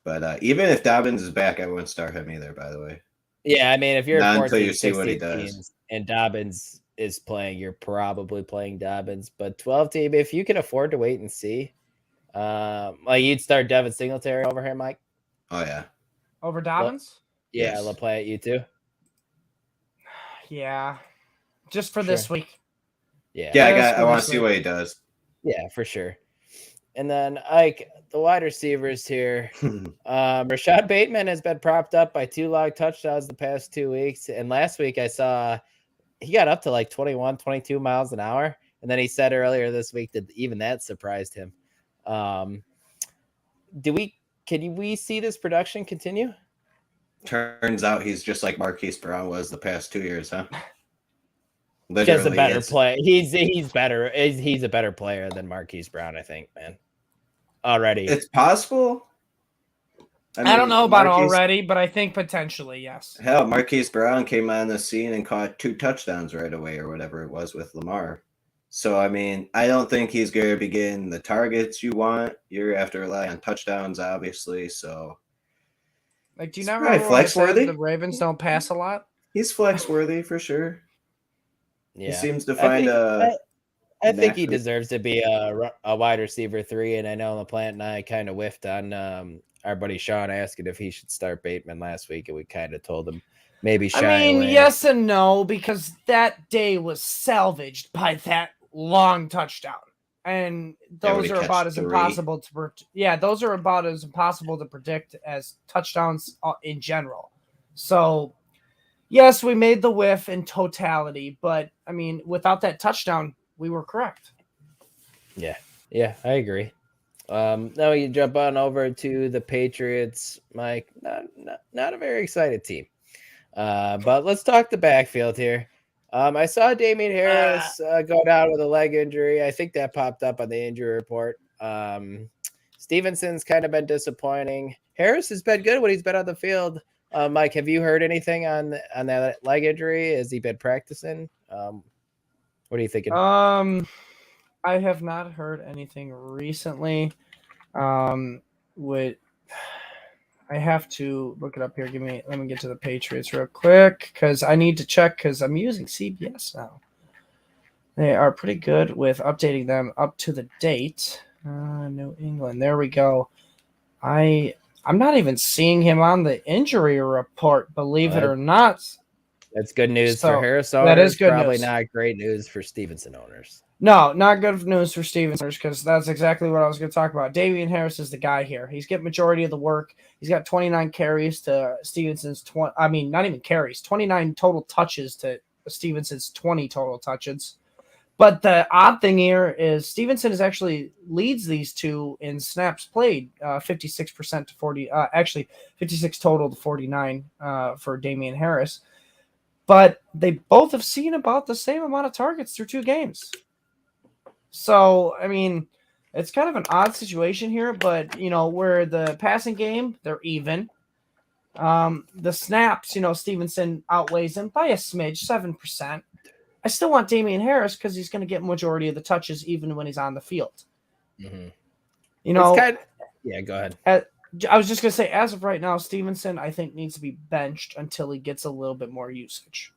But even if Dobbins is back, I wouldn't start him either, by the way. Yeah, I mean, if you're Not 14, until you see what he 16 does. teams and Dobbins is playing, you're probably playing Dobbins. But 12 team, if you can afford to wait and see, like you'd start Devin Singletary over here, Mike. Oh, yeah. Over Dobbins? Yeah, Yes. I'll play at you too. Yeah. Just for this week. Yeah. Yeah, I want to see what he does. Yeah, for sure. And then Ike, the wide receivers here. Rashad Bateman has been propped up by 2 long touchdowns the past 2 weeks. And last week I saw he got up to like 21, 22 miles an hour. And then he said earlier this week that even that surprised him. Can we see this production continue? Turns out he's just like Marquise Brown was the past 2 years, huh? Just a better player. He's better. He's a better player than Marquise Brown, I think, man. Already. It's possible. I don't know about already, but I think potentially, yes. Hell, Marquise Brown came on the scene and caught 2 touchdowns right away or whatever it was with Lamar. So, I mean, I don't think he's going to be getting the targets you want. You're going to have to rely on touchdowns, obviously. So, like, do you not remember flex worthy? The Ravens don't pass a lot? He's flex worthy for sure. Yeah. He seems to find I think he deserves to be a wide receiver 3, and I know LaPlante and I kind of whiffed on our buddy Sean asking if he should start Bateman last week, and we kind of told him maybe shy away. Yes and no, because that day was salvaged by that long touchdown, and those are about as impossible to those are about as impossible to predict as touchdowns in general. So yes, we made the whiff in totality, but I mean, without that touchdown, we were correct. Yeah, I agree. Now we jump on over to the Patriots, Mike. Not a very excited team. But let's talk the backfield here. I saw Damian Harris go down with a leg injury. I think that popped up on the injury report. Stevenson's kind of been disappointing. Harris has been good when he's been on the field. Mike, have you heard anything on that leg injury? Has he been practicing? What are you thinking? I have not heard anything recently. I have to look it up here. Let me get to the Patriots real quick because I need to check because I'm using CBS now. They are pretty good with updating them up to the date. New England. There we go. I'm not even seeing him on the injury report, believe it or not. That's good news for Harris owners. That is good Probably news. not great news for Stevenson owners. No, not good news for Stevenson because that's exactly what I was going to talk about. Damian Harris is the guy here. He's getting majority of the work. He's got 29 carries to Stevenson's 20. I mean, not even carries. 29 total touches to Stevenson's 20 total touches. But the odd thing here is Stevenson is actually leads these two in snaps played, 56% to 40. Actually, 56 total to 49 for Damian Harris. But they both have seen about the same amount of targets through 2 games. So, I mean, it's kind of an odd situation here, but, where the passing game, they're even. The snaps, Stevenson outweighs him by a smidge, 7%. I still want Damian Harris because he's going to get majority of the touches even when he's on the field. Mm-hmm. Go ahead. I was just going to say, as of right now, Stevenson, I think, needs to be benched until he gets a little bit more usage.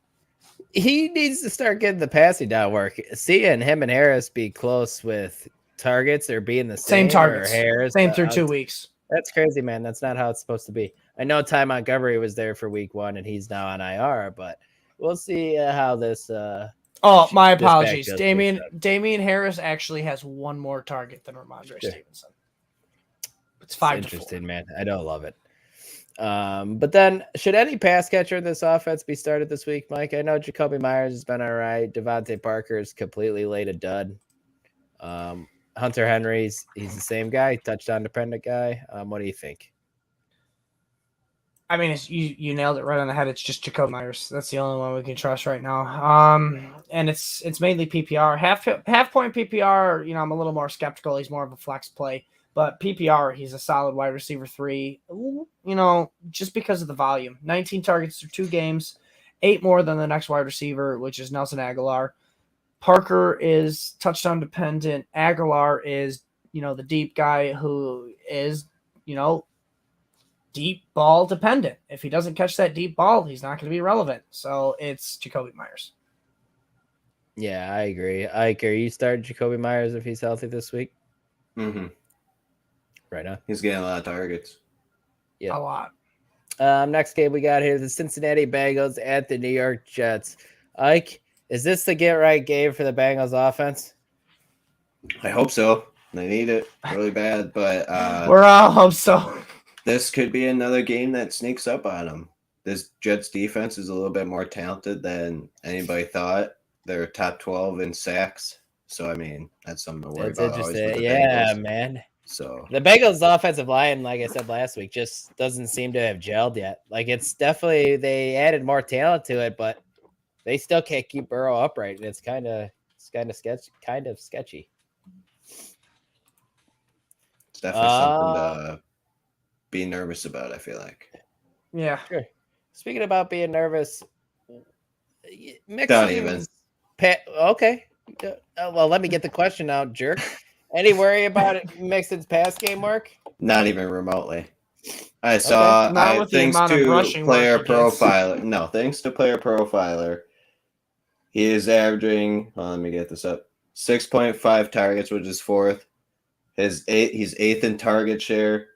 He needs to start getting the passing down work. Seeing him and Harris be close with targets or being the Same same targets. or Harris. Same through 2 weeks. That's crazy, man. That's not how it's supposed to be. I know Ty Montgomery was there for week 1 and he's now on IR, but we'll see how this. Oh, my this apologies. backfield Damian Harris actually has one more target than Ramondre Stevenson. It's 5 to 4. Interesting, man. I don't love it. But then should any pass catcher in this offense be started this week, Mike? I know Jacoby Myers has been all right. Devontae Parker's completely laid a dud. Hunter Henry's he's the same guy, touchdown dependent guy. What do you think? I mean, you nailed it right on the head. It's just Jacoby Myers. That's the only one we can trust right now. And it's mainly PPR. Half point PPR. I'm a little more skeptical. He's more of a flex play, but PPR, he's a solid wide receiver 3. Just because of the volume. 19 targets through 2 games, 8 more than the next wide receiver, which is Nelson Aguilar. Parker is touchdown dependent. Aguilar is, the deep guy who is, deep ball dependent. If he doesn't catch that deep ball, he's not going to be relevant. So it's Jacoby Myers. Yeah, I agree. Ike, are you starting Jacoby Myers if he's healthy this week? Mm-hmm. Right now. He's getting a lot of targets. Yeah. A lot. Next game we got here, the Cincinnati Bengals at the New York Jets. Ike, is this the get-right game for the Bengals offense? I hope so. They need it really bad, but we're all hope so. This could be another game that sneaks up on them. This Jets defense is a little bit more talented than anybody thought. They're top 12 in sacks. So, I mean, that's something to worry about. That's interesting. Yeah, Bengals. Man. So the Bengals offensive line, like I said last week, just doesn't seem to have gelled yet. Like it's definitely they added more talent to it, but they still can't keep Burrow upright, and it's kind of sketchy. It's definitely something to be nervous about, I feel like. Yeah. Sure. Speaking about being nervous, Don't even. Okay. Well, let me get the question out, jerk. Any worry about it, Mixon's pass game work? Not even remotely. I saw thanks to player profiler. No, thanks to player profiler. He is averaging, let me get this up. 6.5 targets, which is 4th. He's 8th in target share,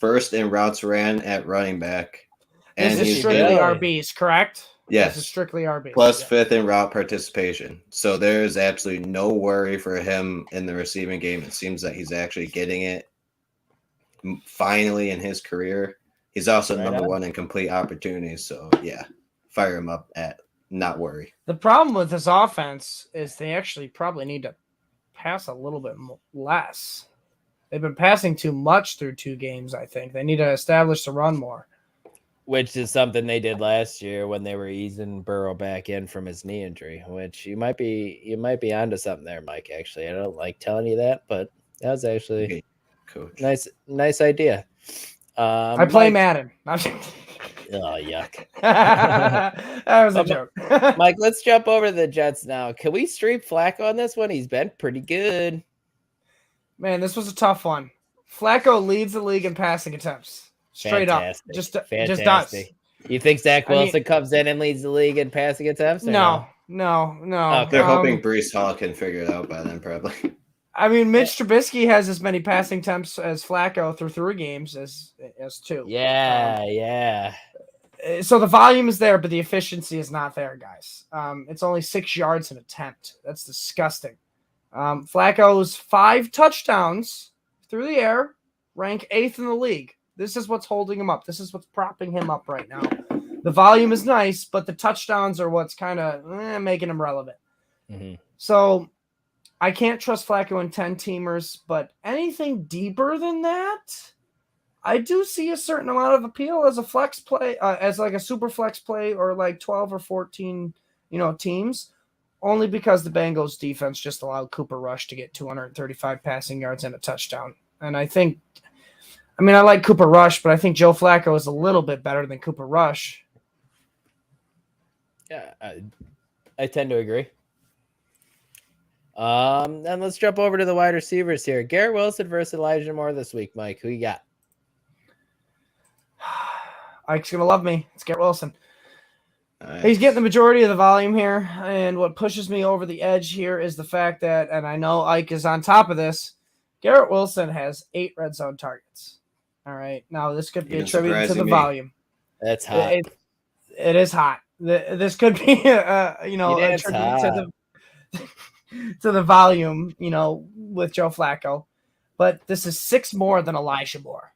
1st in routes ran at running back. And this is strictly RBs, correct? Yes. This is strictly RBs. Plus 5th in route participation. So there's absolutely no worry for him in the receiving game. It seems that he's actually getting it finally in his career. He's also number 1 in complete opportunities. So, yeah, fire him up at not worry. The problem with this offense is they actually probably need to pass a little bit less. They've been passing too much through 2 games, I think. They need to establish the run more. Which is something they did last year when they were easing Burrow back in from his knee injury, which you might be onto something there, Mike. Actually, I don't like telling you that, but that was actually Coach. Nice idea. I play Madden. Oh, yuck. That was a joke. Mike, let's jump over to the Jets now. Can we stream Flacco on this one? He's been pretty good. Man, this was a tough one. Flacco leads the league in passing attempts. Straight Fantastic. up. Just does. You think Zach Wilson comes in and leads the league in passing attempts? No. Okay. They're hoping Breece Hall can figure it out by then, probably. I mean, Mitch Trubisky has as many passing attempts as Flacco through 3 games as 2. Yeah. So the volume is there, but the efficiency is not there, guys. It's only 6 yards an attempt. That's disgusting. Flacco's 5 touchdowns through the air rank 8th in the league. This is what's holding him up. This is what's propping him up right now. The volume is nice, but the touchdowns are what's kind of making him relevant. Mm-hmm. So I can't trust Flacco in 10-teamers, but anything deeper than that, I do see a certain amount of appeal as a flex play, as like a super flex play or like 12 or 14, teams, only because the Bengals defense just allowed Cooper Rush to get 235 passing yards and a touchdown. And I like Cooper Rush, but I think Joe Flacco is a little bit better than Cooper Rush. Yeah, I tend to agree. Then let's jump over to the wide receivers here. Garrett Wilson versus Elijah Moore this week, Mike. Who you got? Ike's going to love me. It's Garrett Wilson. All He's right. getting the majority of the volume here, and what pushes me over the edge here is the fact that, and I know Ike is on top of this, Garrett Wilson has 8 red zone targets. All right. Now, this could be Even attributed to the surprising me. volume. That's hot. It is hot. This could be, It's attributed hot. to the volume, with Joe Flacco. But this is 6 more than Elijah Moore.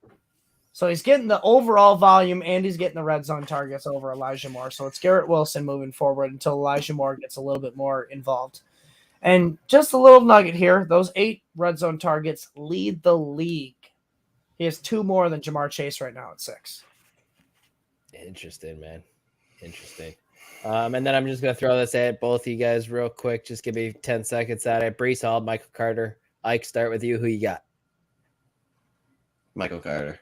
So he's getting the overall volume and he's getting the red zone targets over Elijah Moore. So it's Garrett Wilson moving forward until Elijah Moore gets a little bit more involved. And just a little nugget here, those 8 red zone targets lead the league. He has 2 more than Jamar Chase right now at 6. Interesting, man. Interesting. And then I'm just going to throw this at both of you guys real quick. Just give me 10 seconds at it. Brees Hall, Michael Carter. Ike, start with you. Who you got? Michael Carter.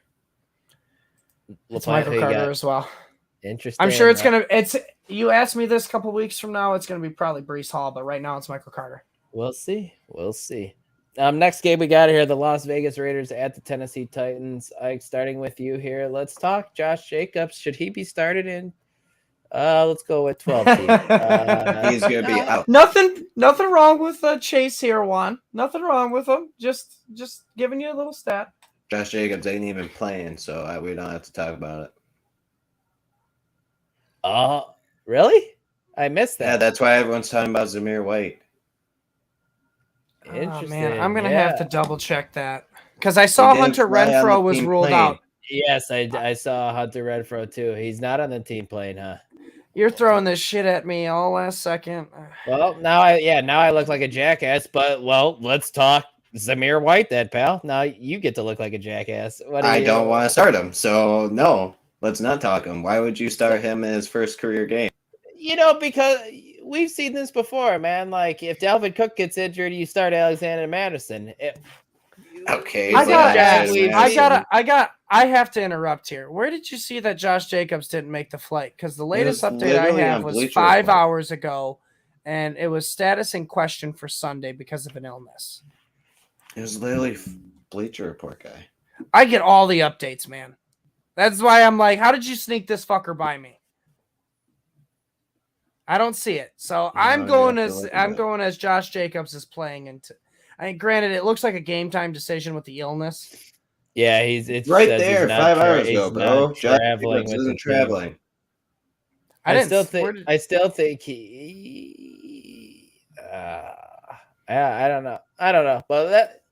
It's Michael Carter as well. Interesting. I'm sure you asked me this a couple weeks from now, it's going to be probably Brees Hall, but right now it's Michael Carter. We'll see. Next game we got here, the Las Vegas Raiders at the Tennessee Titans. Ike, starting with you here. Let's talk Josh Jacobs. Should he be started in? Let's go with 12 team. He's going to be out. Nothing wrong with Chase here, Juan. Nothing wrong with him. Just giving you a little stat. Josh Jacobs ain't even playing, so we don't have to talk about it. Oh, really? I missed that. Yeah, that's why everyone's talking about Zamir White. Interesting. Oh, man, I'm gonna have to double check that because I saw Hunter Renfrow was ruled out. Yes, I saw Hunter Renfrow too. He's not on the team playing, huh? You're throwing this shit at me all last second. Well, now I look like a jackass. But let's talk Zamir White, then, pal. Now you get to look like a jackass. I don't want to start him, so no. Let's not talk him. Why would you start him in his first career game? Because we've seen this before, man. Like, if Dalvin Cook gets injured, you start Alexander Madison. Okay. I have to interrupt here. Where did you see that Josh Jacobs didn't make the flight? Because the latest update I have was 5 hours ago, and it was status in question for Sunday because of an illness. It was literally Bleacher Report guy. I get all the updates, man. That's why I'm like, how did you sneak this fucker by me? I don't see it. So I'm going as Josh Jacobs is playing into. Granted, it looks like a game time decision with the illness. Yeah, it's right there 5 hours ago, bro. Josh Jacobs isn't traveling. I still think he. I don't know. But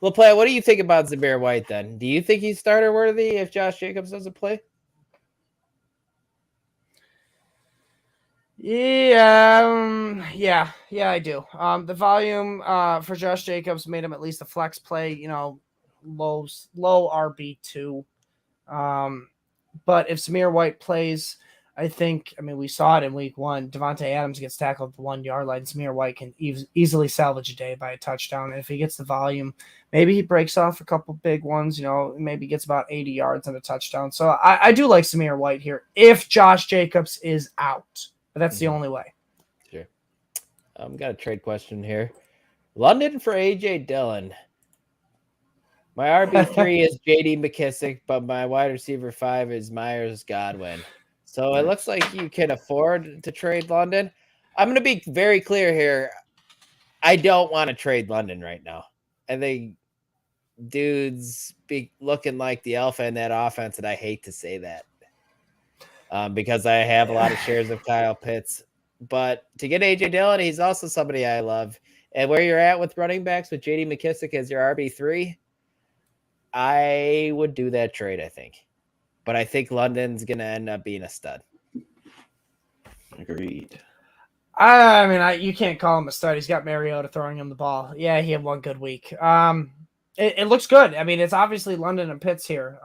LaPlaya, what do you think about Zamir White then? Do you think he's starter worthy if Josh Jacobs doesn't play? Yeah, I do. The volume for Josh Jacobs made him at least a flex play, low RB2. But if Zamir White plays, I mean, we saw it in week 1. Devontae Adams gets tackled at the 1 yard line. Zamir White can easily salvage a day by a touchdown. And if he gets the volume, maybe he breaks off a couple big ones, maybe gets about 80 yards and a touchdown. So I do like Zamir White here if Josh Jacobs is out. But that's the only way. Sure. Got a trade question here. London for AJ Dillon. My RB3 is JD McKissick, but my wide receiver 5 is Myers Godwin. So it looks like you can afford to trade London. I'm going to be very clear here. I don't want to trade London right now. I think dude's be looking like the alpha in that offense, and I hate to say that because I have a lot of shares of Kyle Pitts. But to get AJ Dillon, he's also somebody I love. And where you're at with running backs with JD McKissick as your RB3, I would do that trade, I think. But I think London's going to end up being a stud. Agreed. I mean, you can't call him a stud. He's got Mariota throwing him the ball. Yeah, he had one good week. It looks good. I mean, it's obviously London and Pitts here.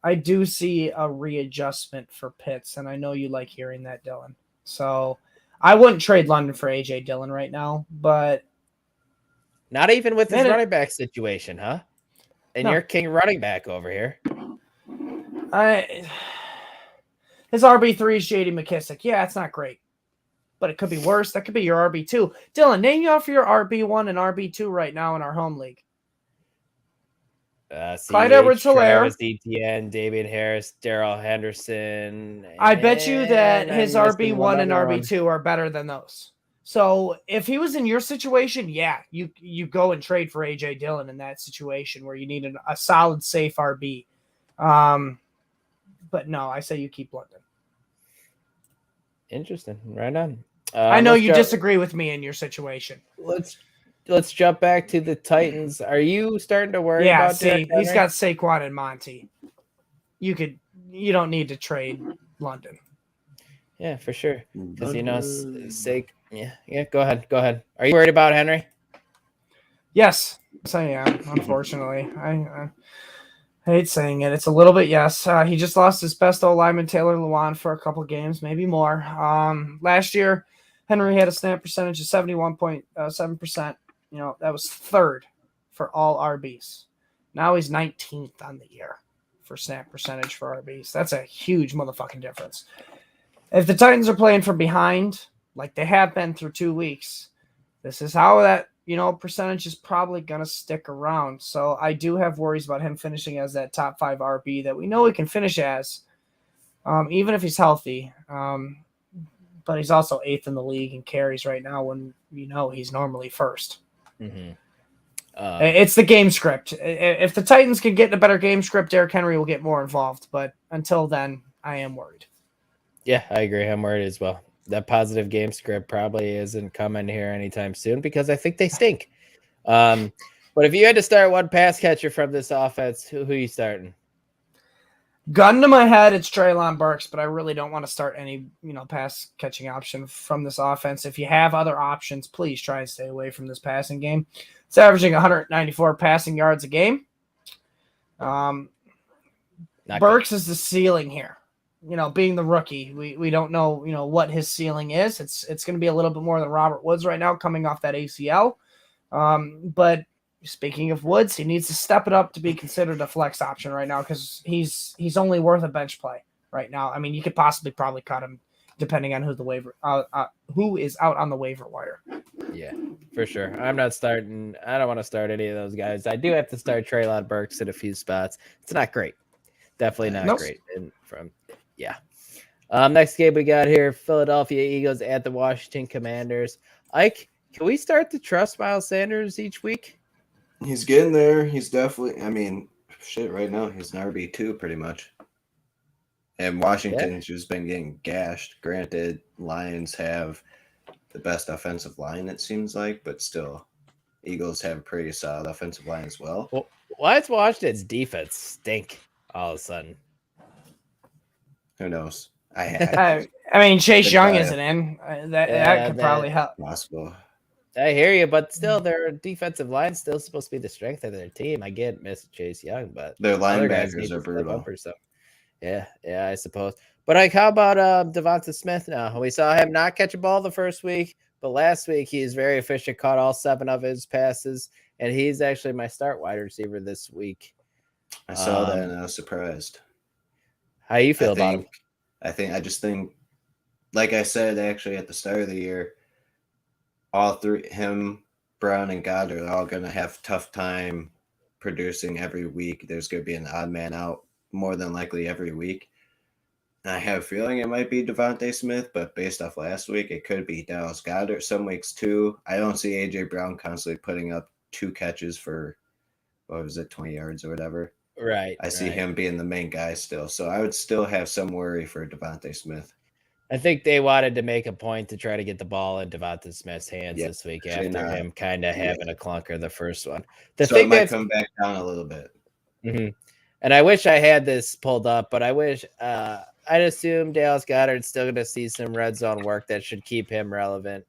I do see a readjustment for Pitts, and I know you like hearing that, Dylan. So I wouldn't trade London for AJ Dillon right now, but not even with his running back situation, huh? And No. you're king running back over here. His RB3 is JD McKissick. Yeah, it's not great, but it could be worse. That could be your RB2. Dylan, name you off your RB1 and RB2 right now in our home league. Clyde Edwards-Helaire, Travis Etienne, David Harris, Darrell Henderson. I bet you that and his I'm missing one RB1 and other one. RB2 are better than those. So if he was in your situation, yeah, you go and trade for A.J. Dillon in that situation where you need a solid, safe RB. But no, I say you keep London. Interesting. Right on. I know you disagree with me in your situation. Let's jump back to the Titans. Are you starting to worry about Derrick Henry? He's got Saquon and Monty. You don't need to trade London. Yeah, for sure. Because yeah. Go ahead. Are you worried about Henry? Yes, I am. Unfortunately, I hate saying it. It's a little bit yes. He just lost his best O-lineman Taylor Lewan for a couple games, maybe more. Last year, Henry had a snap percentage of 71.7%. That was third for all RBs. Now he's 19th on the year for snap percentage for RBs. That's a huge motherfucking difference. If the Titans are playing from behind, like they have been through 2 weeks, this is how that, percentage is probably going to stick around. So I do have worries about him finishing as that top 5 RB that we know he can finish as, even if he's healthy. But he's also 8th in the league in carries right now when he's normally first. Mm-hmm. It's the game script. If the Titans can get in a better game script, Derrick Henry will get more involved. But until then, I am worried. Yeah, I agree. I'm worried as well. That positive game script probably isn't coming here anytime soon because I think they stink. But if you had to start one pass catcher from this offense, who are you starting? Gun to my head, it's Treylon Burks, but I really don't want to start any, pass catching option from this offense. If you have other options, please try and stay away from this passing game. It's averaging 194 passing yards a game. Burks is the ceiling here. Being the rookie, we don't know, what his ceiling is. It's going to be a little bit more than Robert Woods right now coming off that ACL. But speaking of Woods, he needs to step it up to be considered a flex option right now because he's only worth a bench play right now. I mean, you could probably cut him depending on who is out on the waiver wire. Yeah, for sure. I don't want to start any of those guys. I do have to start Treylon Burks in a few spots. It's not great. Definitely not great. Next game we got here, Philadelphia Eagles at the Washington Commanders. Ike, can we start to trust Miles Sanders each week? He's getting there. He's definitely, right now he's an RB2 pretty much. And Washington's just been getting gashed. Granted, Lions have the best offensive line, it seems like, but still, Eagles have a pretty solid offensive line as well. Why does Washington's defense stink all of a sudden? Who knows? Chase Young isn't in. That could probably help. Possible. I hear you, but still, their defensive line is still supposed to be the strength of their team. I get Miss Chase Young, but their linebackers are brutal. Yeah, I suppose. But how about Devonta Smith now? We saw him not catch a ball the first week, but last week he's very efficient, caught all 7 of his passes, and he's actually my start wide receiver this week. I saw that and I was surprised. How you feel about him? I just think, like I said, actually at the start of the year, all three, him, Brown, and Goddard, are all going to have a tough time producing every week. There's going to be an odd man out more than likely every week. And I have a feeling it might be Devontae Smith, but based off last week, it could be Dallas Goedert some weeks too. I don't see A.J. Brown constantly putting up 2 catches for, 20 yards or whatever. Right. I see him being the main guy still. So I would still have some worry for Devontae Smith. I think they wanted to make a point to try to get the ball in Devonta Smith's hands this week after him kind of having a clunker the first one. It might come back down a little bit. Mm-hmm. And I wish I had this pulled up, but I wish I'd assume Dallas Goedert's still going to see some red zone work that should keep him relevant,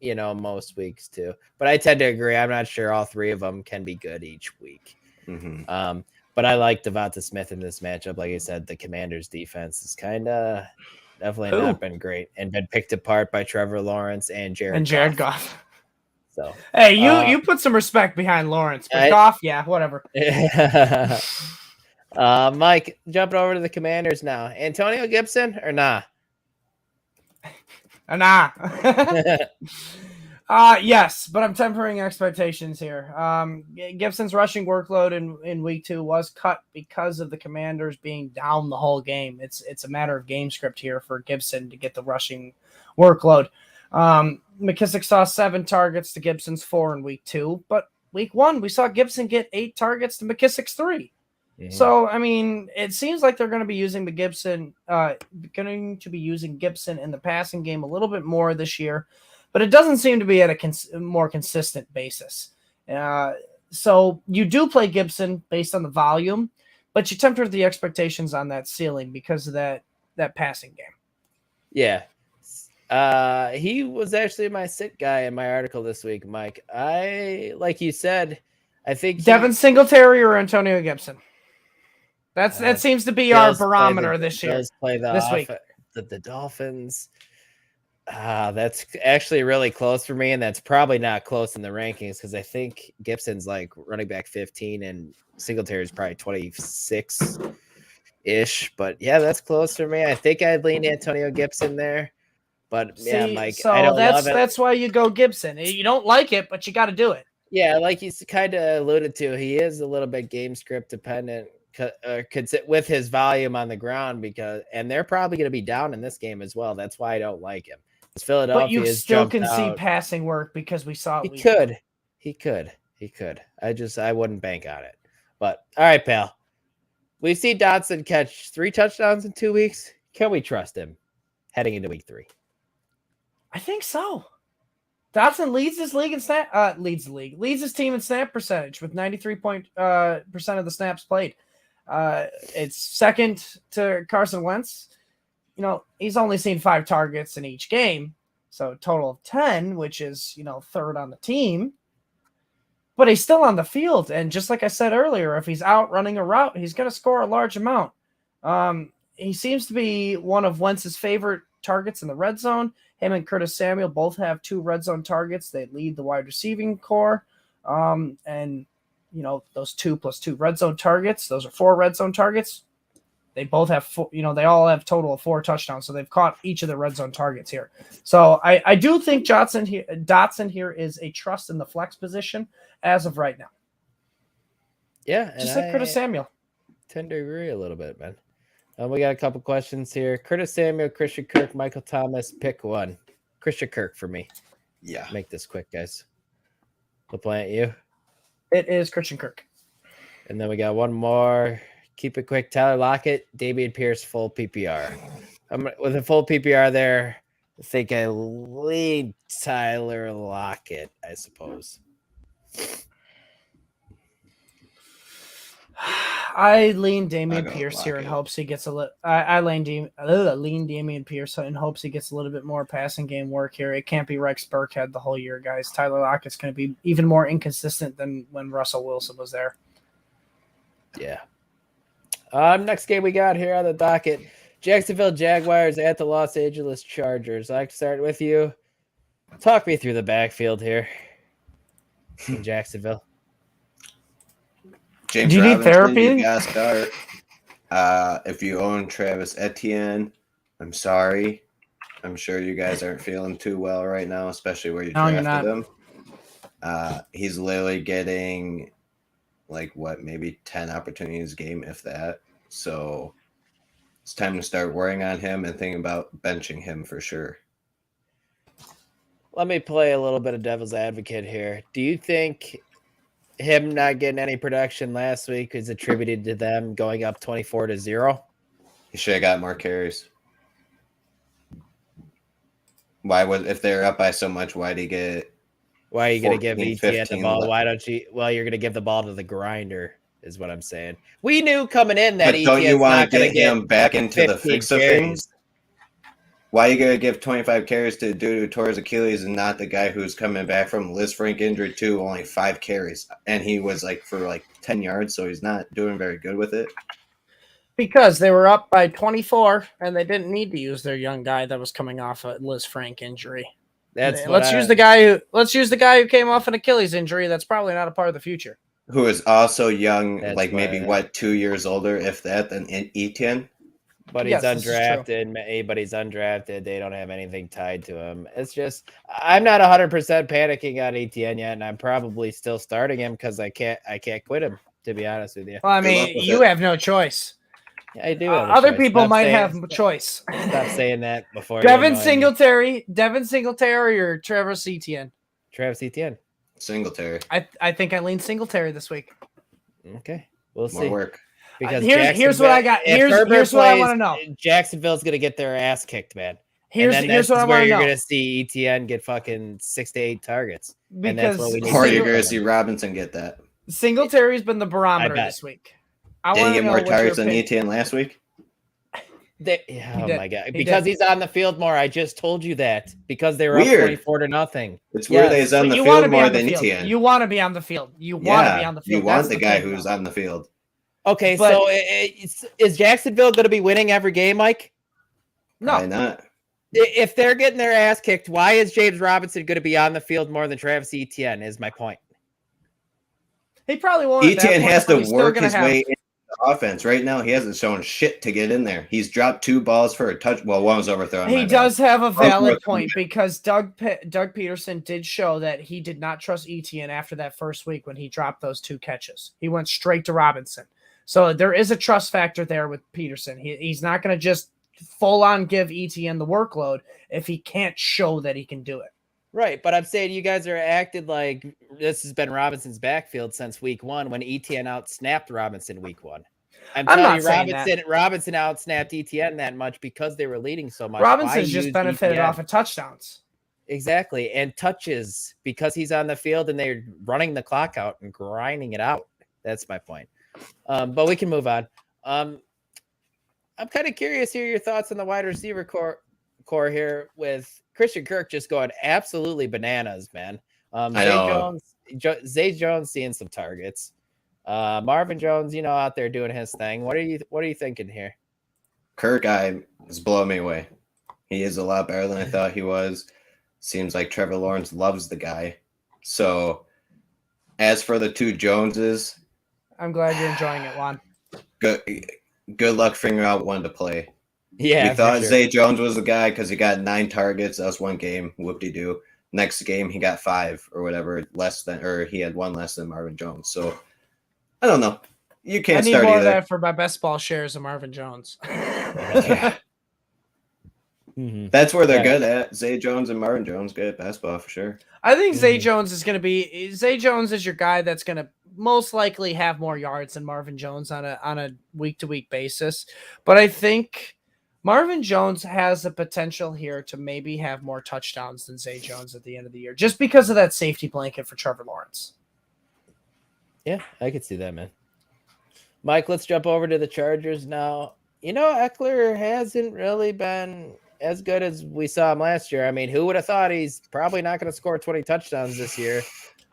most weeks too. But I tend to agree. I'm not sure all 3 of them can be good each week. Mm-hmm. But I like Devonta Smith in this matchup. Like I said, the Commanders' defense is definitely not been great and been picked apart by Trevor Lawrence and Jared Goff. So hey, you put some respect behind Lawrence, but Goff, whatever. Mike, jumping over to the Commanders now. Antonio Gibson or nah? Nah. Yes, but I'm tempering expectations here. Gibson's rushing workload in week 2 was cut because of the Commanders being down the whole game. It's a matter of game script here for Gibson to get the rushing workload. McKissick saw 7 targets to Gibson's 4 in week 2, but week 1 we saw Gibson get 8 targets to McKissick's 3. Mm-hmm. So I mean, it seems like they're going to be using Gibson in the passing game a little bit more this year. But it doesn't seem to be at a more consistent basis. So you do play Gibson based on the volume, but you temper the expectations on that ceiling because of that passing game. Yeah. He was actually my sit guy in my article this week, Mike. Like you said, I think Devin Singletary or Antonio Gibson. That seems to be our barometer this year. This week. The Dolphins. That's actually really close for me, and that's probably not close in the rankings because I think Gibson's like running back 15 and Singletary's probably 26-ish. But yeah, that's close for me. I think I'd lean Antonio Gibson there. But yeah, Mike, so I don't love it. That's why you go Gibson. You don't like it, but you got to do it. Yeah, like you kind of alluded to, he is a little bit game script dependent with his volume on the ground and they're probably going to be down in this game as well. That's why I don't like him. Philadelphia, but you still can see passing work because we saw it. He could. I wouldn't bank on it. But all right, pal. We've seen Dotson catch 3 touchdowns in 2 weeks. Can we trust him heading into week 3? I think so. Dotson leads his league in snap. Leads his team in snap percentage with 93% of the snaps played. It's second to Carson Wentz. You know, he's only seen 5 targets in each game, so a total of 10, which is, third on the team. But he's still on the field, and just like I said earlier, if he's out running a route, he's going to score a large amount. He seems to be one of Wentz's favorite targets in the red zone. Him and Curtis Samuel both have 2 red zone targets. They lead the wide receiving core, and those 2 plus 2 red zone targets, those are 4 red zone targets. They both have, they all have total of 4 touchdowns. So they've caught each of the red zone targets here. So I do think Dotson here is a trust in the flex position as of right now. Yeah. Just like Curtis Samuel. Tend to agree a little bit, man. We got a couple questions here. Curtis Samuel, Christian Kirk, Michael Thomas, pick one. Christian Kirk for me. Yeah. Make this quick, guys. LaPlante, you? It is Christian Kirk. And then we got one more. Keep it quick. Tyler Lockett, Dameon Pierce, full PPR. With a full PPR there, I think I lead Tyler Lockett, I suppose. I lean Dameon Pierce here in hopes he gets a little. I lean Dameon Pierce in hopes he gets a little bit more passing game work here. It can't be Rex Burkhead the whole year, guys. Tyler Lockett's going to be even more inconsistent than when Russell Wilson was there. Yeah. Next game we got here on the docket, Jacksonville Jaguars at the Los Angeles Chargers. I'd like to start with you. Talk me through the backfield here in Jacksonville. James Do you need therapy? You gotta start. If you own Travis Etienne, I'm sorry. I'm sure you guys aren't feeling too well right now, especially where you drafted him. He's literally getting maybe 10 opportunities a game, if that. So it's time to start worrying on him and thinking about benching him for sure. Let me play a little bit of devil's advocate here. Do you think him not getting any production last week is attributed to them going up 24-0? He should have got more carries. If they're up by so much, why do you get? Why are you going to give ETN the ball? Why don't you? Well, you're going to give the ball to the grinder, is what I'm saying. We knew coming in that ETN's don't you want to get him back into the fix of things? Why are you going to give 25 carries to a dude who tore his Achilles and not the guy who's coming back from Liz Frank injury too, only 5 carries? And he was for 10 yards, so he's not doing very good with it. Because they were up by 24, and they didn't need to use their young guy that was coming off a Liz Frank injury. Let's use the guy who came off an Achilles injury. That's probably not a part of the future. Who is also young, maybe 2 years older, if that, than Etienne. But he's Yes, this is true. undrafted. But he's undrafted. They don't have anything tied to him. It's just I'm not 100% panicking on ETN yet, and I'm probably still starting him because I can't quit him. To be honest with you, Well, I Good luck mean, with you it. have no choice. Yeah, I do. Have a Other choice. people Stop might saying- have choice. Stop saying that before. Devin you annoy me. Devin Singletary, or Travis Etienne. Travis Etienne. Singletary. I think I lean Singletary this week. Okay, we'll More see. work. Because Here's what I got. Here's what I want to know. Jacksonville's gonna get their ass kicked, man. Here's what I want to know. You're gonna see ETN get fucking 6 to 8 targets, and that's what we need. Or you're gonna see Robinson get that. Singletary's been the barometer this week. Did he get more targets than ETN last week? Oh my god! Because he's on the field more. I just told you that because they were Weird. up 24-0. It's weird that he's on the field more than ETN. You want to be on the field. You want to be on the field. You want the guy who's on the field. Okay, so is Jacksonville going to be winning every game, Mike? No, Probably not. If they're getting their ass kicked, why is James Robinson going to be on the field more than Travis Etienne? Is my point. He probably won't. Etienne has to work his way into the offense. Right now, he hasn't shown shit to get in there. He's dropped 2 balls for a touch. Well, one was overthrown. He does have a valid point because Doug Peterson did show that he did not trust Etienne after that first week when he dropped those 2 catches. He went straight to Robinson. So there is a trust factor there with Peterson. He's not going to just full on give Etienne the workload if he can't show that he can do it. Right, but I'm saying you guys are acted like this has been Robinson's backfield since week 1 when Etienne out-snapped Robinson week 1. I'm telling you, Robinson out-snapped Etienne that much because they were leading so much. Robinson's just benefited off of touchdowns. Exactly, and touches because he's on the field and they're running the clock out and grinding it out. That's my point. But we can move on. I'm kind of curious to hear your thoughts on the wide receiver core here with Christian Kirk just going absolutely bananas, man. Zay Jones seeing some targets. Marvin Jones, out there doing his thing. What are you thinking here? Kirk is blowing me away. He is a lot better than I thought he was. Seems like Trevor Lawrence loves the guy. So as for the 2 Joneses, I'm glad you're enjoying it, Juan. Good luck figuring out when to play. Yeah, we thought Zay Jones was the guy because he got 9 targets. That was 1 game. Whoop-de-doo. Next game, he got 5 or whatever, he had 1 less than Marvin Jones. So, I don't know. You can't start either. I need more of that for my best ball shares of Marvin Jones. That's where they're good at. Zay Jones and Marvin Jones good at basketball for sure. I think Zay Jones is your guy that's going to most likely have more yards than Marvin Jones on a week-to-week basis. But I think Marvin Jones has the potential here to maybe have more touchdowns than Zay Jones at the end of the year, just because of that safety blanket for Trevor Lawrence. Yeah, I could see that, man. Mike, let's jump over to the Chargers now. Eckler hasn't really been as good as we saw him last year. I mean, who would have thought he's probably not going to score 20 touchdowns this year?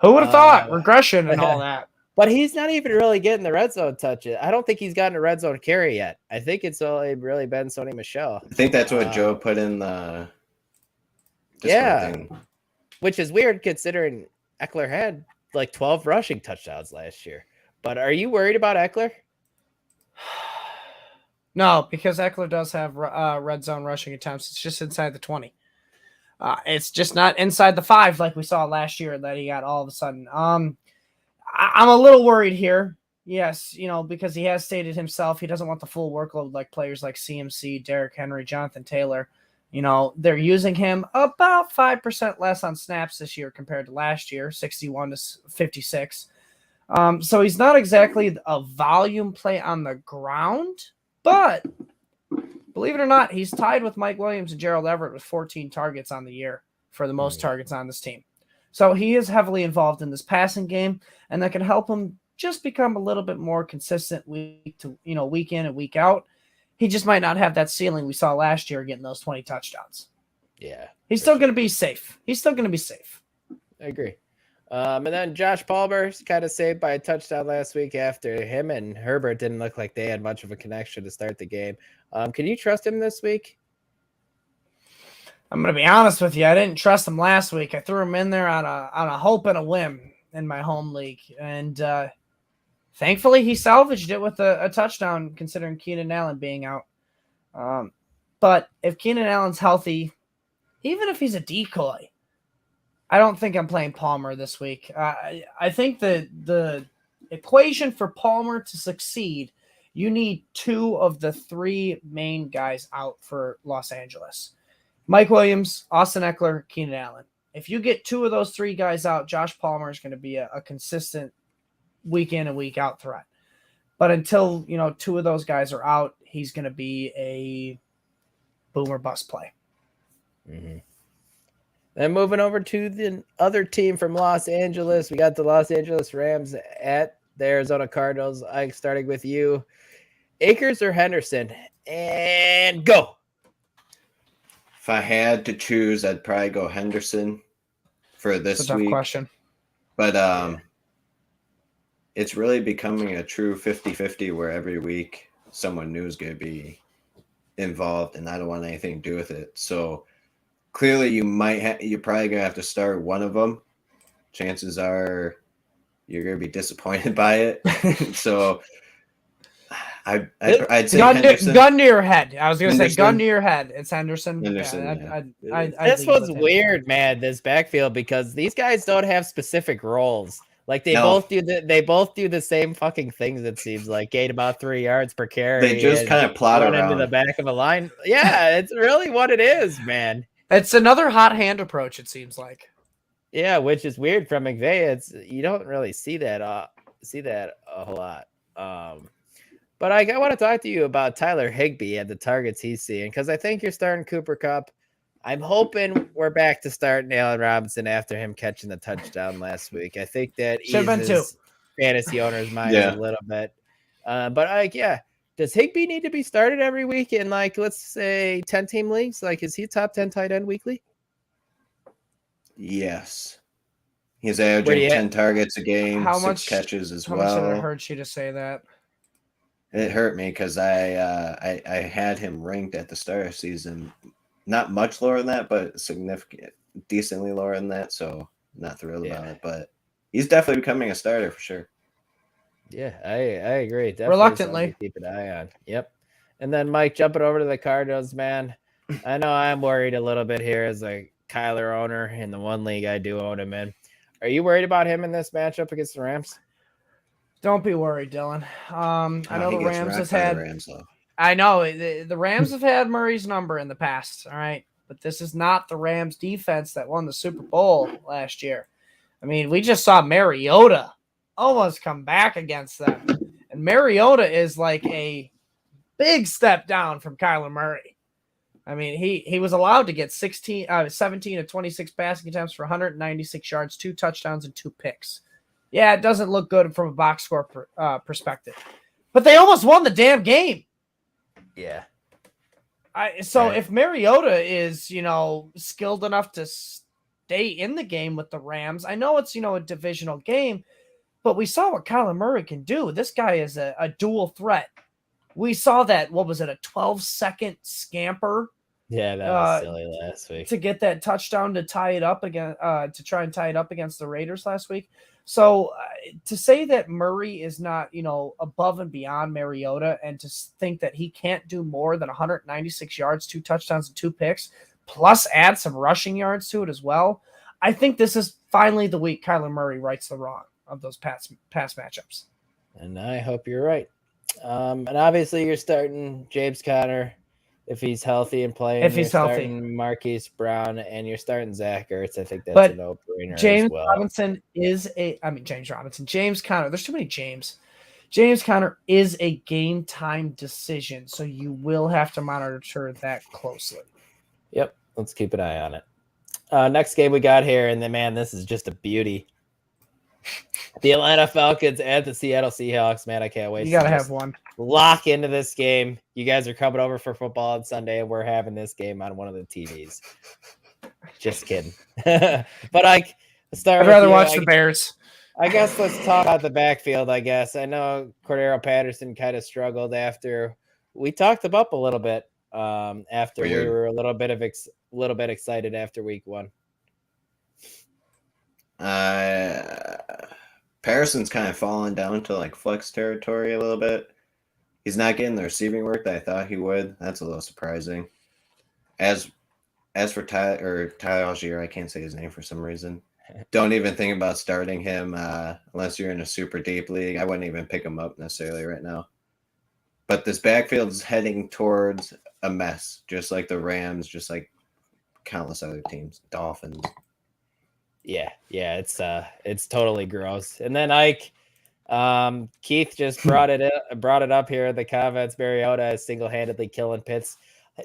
Who would have thought? Regression and all that. But he's not even really getting the red zone touches. I don't think he's gotten a red zone carry yet. I think it's only really been Sony Michel. I think that's what Joe put in the thing. Which is weird considering Eckler had like 12 rushing touchdowns last year. But are you worried about Eckler? No, because Eckler does have red zone rushing attempts. It's just inside the 20. It's just not inside the 5 like we saw last year that he got all of a sudden. I'm a little worried here. Yes, because he has stated himself he doesn't want the full workload like players like CMC, Derrick Henry, Jonathan Taylor. They're using him about 5% less on snaps this year compared to last year, 61 to 56. So he's not exactly a volume play on the ground, but believe it or not, he's tied with Mike Williams and Gerald Everett with 14 targets on the year for the most targets on this team. So he is heavily involved in this passing game, and that can help him just become a little bit more consistent week in and week out. He just might not have that ceiling we saw last year getting those 20 touchdowns. Yeah. He's still going to be safe. I agree. And then Josh Palmer's kind of saved by a touchdown last week after him and Herbert didn't look like they had much of a connection to start the game. Can you trust him this week? I'm going to be honest with you. I didn't trust him last week. I threw him in there on a hope and a whim in my home league. And thankfully he salvaged it with a touchdown considering Keenan Allen being out. But if Keenan Allen's healthy, even if he's a decoy, I don't think I'm playing Palmer this week. I think the equation for Palmer to succeed, you need 2 of the 3 main guys out for Los Angeles. Mike Williams, Austin Eckler, Keenan Allen. If you get 2 of those 3 guys out, Josh Palmer is going to be a consistent week in and week out threat. But until 2 of those guys are out, he's going to be a boomer bust play. Mm-hmm. Then moving over to the other team from Los Angeles, we got the Los Angeles Rams at the Arizona Cardinals. Ike, starting with you, Akers or Henderson, and go. If I had to choose, I'd probably go Henderson for this It's a tough week. question. But it's really becoming a true 50-50 where every week someone new is going to be involved, and I don't want anything to do with it. So clearly you're probably going to have to start one of them. Chances are you're going to be disappointed by it. So I'd say gun to your head. I was going to say gun to your head. It's Henderson. This was weird, man, this backfield, because these guys don't have specific roles. Like they both do the same fucking things. It seems like gain about 3 yards per carry. They just kind of plot around into the back of a line. Yeah, it's really what it is, man. It's another hot hand approach. It seems like. Yeah, which is weird from McVay. You don't really see that a whole lot. But I want to talk to you about Tyler Higbee and the targets he's seeing, because I think you're starting Cooper Kupp. I'm hoping we're back to starting Allen Robinson after him catching the touchdown last week. I think that eases fantasy owners' minds a little bit. But does Higbee need to be started every week in, like, let's say 10-team leagues? Like, is he top 10 tight end weekly? Yes. He's averaging 10 targets a game, 6 catches as well. How much did it hurt you to say that? It hurt me because I had him ranked at the start of the season. Not much lower than that, but decently lower than that. So not thrilled about it, but he's definitely becoming a starter for sure. Yeah, I agree. Definitely reluctantly keep an eye on. Yep. And then Mike, jumping over to the Cardinals, man. I know I'm worried a little bit here as a Kyler owner in the one league I do own him in. Are you worried about him in this matchup against the Rams? Don't be worried, Dylan. I know the Rams has had. I know the Rams have had Murray's number in the past. All right, but this is not the Rams defense that won the Super Bowl last year. I mean, we just saw Mariota almost come back against them, and Mariota is like a big step down from Kyler Murray. I mean, he was allowed to get 17 of 26 passing attempts for 196 yards, 2 touchdowns, and 2 picks. Yeah, it doesn't look good from a box score perspective, but they almost won the damn game. Yeah. If Mariota is, skilled enough to stay in the game with the Rams, I know it's, a divisional game, but we saw what Kyler Murray can do. This guy is a dual threat. We saw that, what was it, a 12-second scamper? Yeah, that was silly last week. To get that touchdown to tie it up again, to try and tie it up against the Raiders last week. So to say that Murray is not, above and beyond Mariota, and to think that he can't do more than 196 yards, 2 touchdowns, and 2 picks, plus add some rushing yards to it as well, I think this is finally the week Kyler Murray rights the wrong of those past matchups. And I hope you're right. And obviously you're starting James Conner if he's healthy and playing. If he's healthy, Marquise Brown, and you're starting Zach Ertz. I think that's a no-brainer. James as well. James Conner. There's too many James. James Conner is a game time decision, so you will have to monitor that closely. Yep, let's keep an eye on it. Next game we got here, and this is just a beauty. The Atlanta Falcons at the Seattle Seahawks. Man, I can't wait. You gotta have one. Lock into this game. You guys are coming over for football on Sunday, and we're having this game on one of the TVs. Just kidding. But I'd rather watch the Bears. I guess let's talk about the backfield, I guess. I know Cordero Patterson kind of struggled after we talked him up a little bit after we were a little bit excited after week 1. Patterson's kind of fallen down to like flex territory a little bit. he's not getting the receiving work that I thought he would. That's a little surprising. As for Tyler Algier, I can't say his name for some reason. Don't even think about starting him unless you're in a super deep league. I wouldn't even pick him up necessarily right now. But this backfield is heading towards a mess, just like the Rams, just like countless other teams, Dolphins. Yeah, it's totally gross. And then Ike, Keith just brought it up here. The comments, Mariota is single-handedly killing Pitts.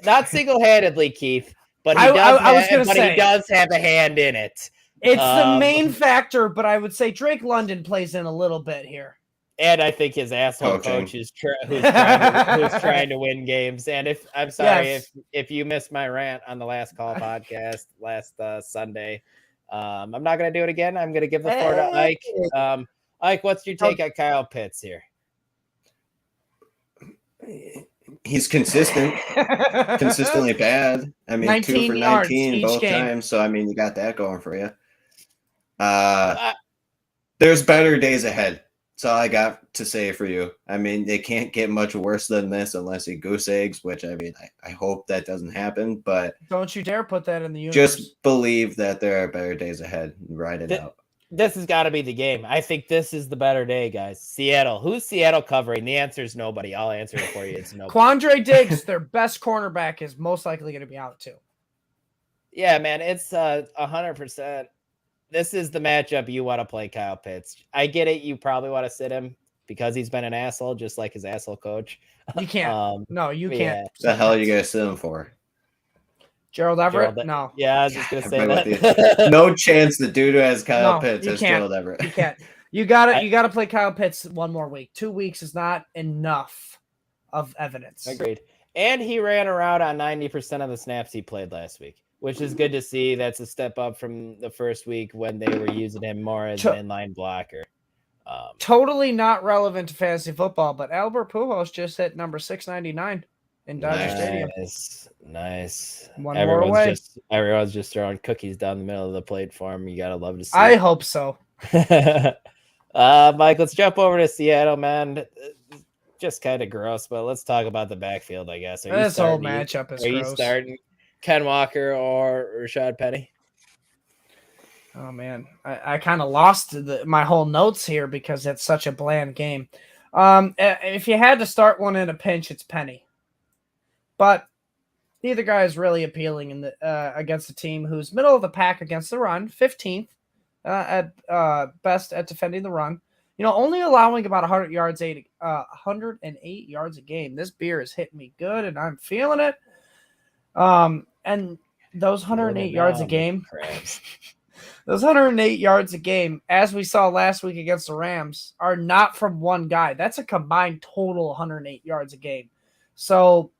Not single-handedly, Keith, but he does have a hand in it. It's the main factor, but I would say Drake London plays in a little bit here. And I think his asshole coach is who's trying to win games. And if you missed my rant on the Last Call podcast last Sunday, I'm not going to do it again. I'm going to give the floor to Ike. Ike, what's your take on Kyle Pitts here? He's consistently bad. I mean, 2 for 19 both times. So, I mean, you got that going for you. There's better days ahead. That's all I got to say for you. I mean, they can't get much worse than this unless he goose eggs, which, I mean, I hope that doesn't happen. But don't you dare put that in the universe. Just believe that there are better days ahead and ride it out. This has got to be the game. I think this is the better day, guys. Seattle. Who's Seattle covering? The answer is nobody. I'll answer it for you. It's nobody. Quandre Diggs, their best cornerback, is most likely going to be out too. Yeah, man. It's 100%. This is the matchup you want to play Kyle Pitts. I get it. You probably want to sit him because he's been an asshole, just like his asshole coach. You can't. No, you can't. Yeah. What the hell are you going to sit him for? Gerald Everett? No. Yeah, I was just going to say that. No chance the dude who has Kyle Pitts has Gerald Everett. You can't. You gotta play Kyle Pitts one more week. 2 weeks is not enough of evidence. Agreed. And he ran around on 90% of the snaps he played last week, which is good to see. That's a step up from the first week when they were using him more as an inline blocker. Totally not relevant to fantasy football, but Albert Pujols just hit number 699 in Dodger Stadium. Nice. Everyone's just throwing cookies down the middle of the plate for him. You gotta love to see. I hope so. Mike, let's jump over to Seattle, man. Just kind of gross, but let's talk about the backfield, I guess. This whole matchup is gross. Are you starting Ken Walker or Rashad Penny? Oh man, I kind of lost my whole notes here because it's such a bland game. If you had to start one in a pinch, it's Penny. But neither guy is really appealing in the against a team who's middle of the pack against the run, 15th at best at defending the run. You know, only allowing about 108 yards a game. This beer is hitting me good, and I'm feeling it. And those 108 yards a game, those 108 yards a game, as we saw last week against the Rams, are not from one guy. That's a combined total 108 yards a game. So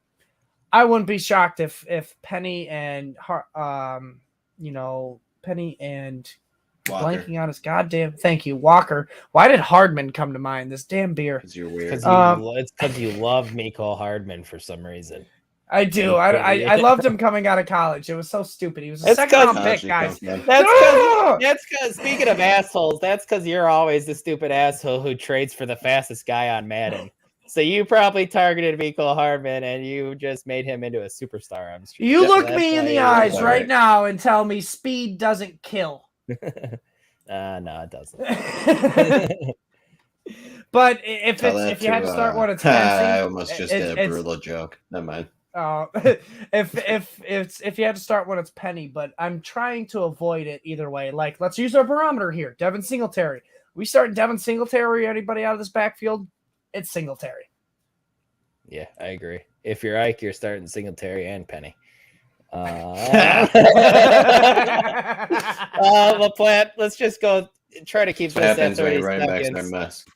I wouldn't be shocked if Penny and Penny and Walker. Blanking on his goddamn. Thank you, Walker. Why did Hardman come to mind? This damn beer. Because you're weird. It's because you love Mecole Hardman for some reason. I do. I loved him coming out of college. It was so stupid. He was a second-round pick, guys. That's because, speaking of assholes, that's because you're always the stupid asshole who trades for the fastest guy on Madden. So you probably targeted Mecole Hardman and you just made him into a superstar on the street. You look me in the eyes right now and tell me speed doesn't kill. No, it doesn't. But if you had to start one, it's I almost just did a brutal joke. Never mind. If you had to start one, it's Penny. But I'm trying to avoid it either way. Like, let's use our barometer here. Devin Singletary. We start Devin Singletary. Anybody out of this backfield? It's Singletary. Yeah, I agree. If you're Ike, you're starting Singletary and Penny. LaPlante, let's just go try to keep this at 30 seconds.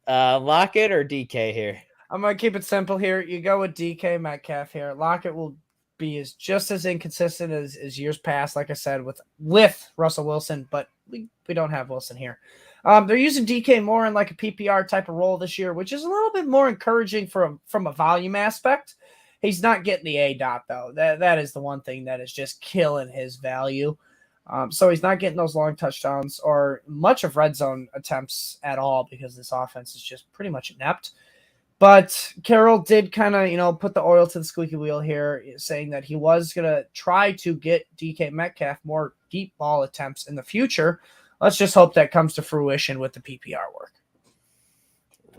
Lockett or DK here? I'm going to keep it simple here. You go with DK Metcalf here. Lockett will be just as inconsistent as years past, like I said, with Russell Wilson, but we don't have Wilson here. They're using DK more in like a PPR type of role this year, which is a little bit more encouraging from a volume aspect. He's not getting the A-dot, though. That is the one thing that is just killing his value. So he's not getting those long touchdowns or much of red zone attempts at all because this offense is just pretty much inept. But Carroll did kind of, put the oil to the squeaky wheel here, saying that he was going to try to get DK Metcalf more deep ball attempts in the future. Let's just hope that comes to fruition with the PPR work.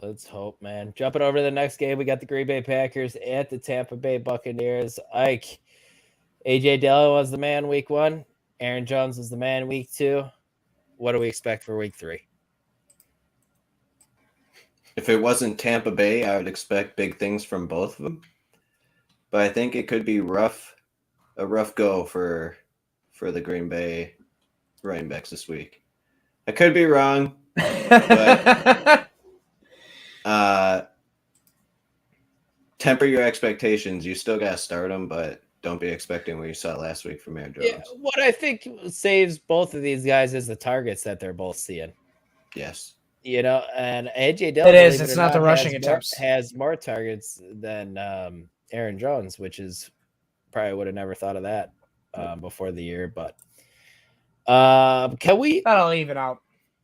Let's hope, man. Jumping over to the next game, we got the Green Bay Packers at the Tampa Bay Buccaneers. Ike, A.J. Dillon was the man week 1. Aaron Jones was the man week 2. What do we expect for week 3? If it wasn't Tampa Bay, I would expect big things from both of them. But I think it could be a rough go for the Green Bay running backs this week. I could be wrong, but temper your expectations. You still got to start them, but don't be expecting what you saw last week from Aaron Jones. Yeah, what I think saves both of these guys is the targets that they're both seeing. Yes. And AJ Dillon, it's not the rushing attempts. Has more targets than Aaron Jones, which is probably would have never thought of that before the year. But that'll even out.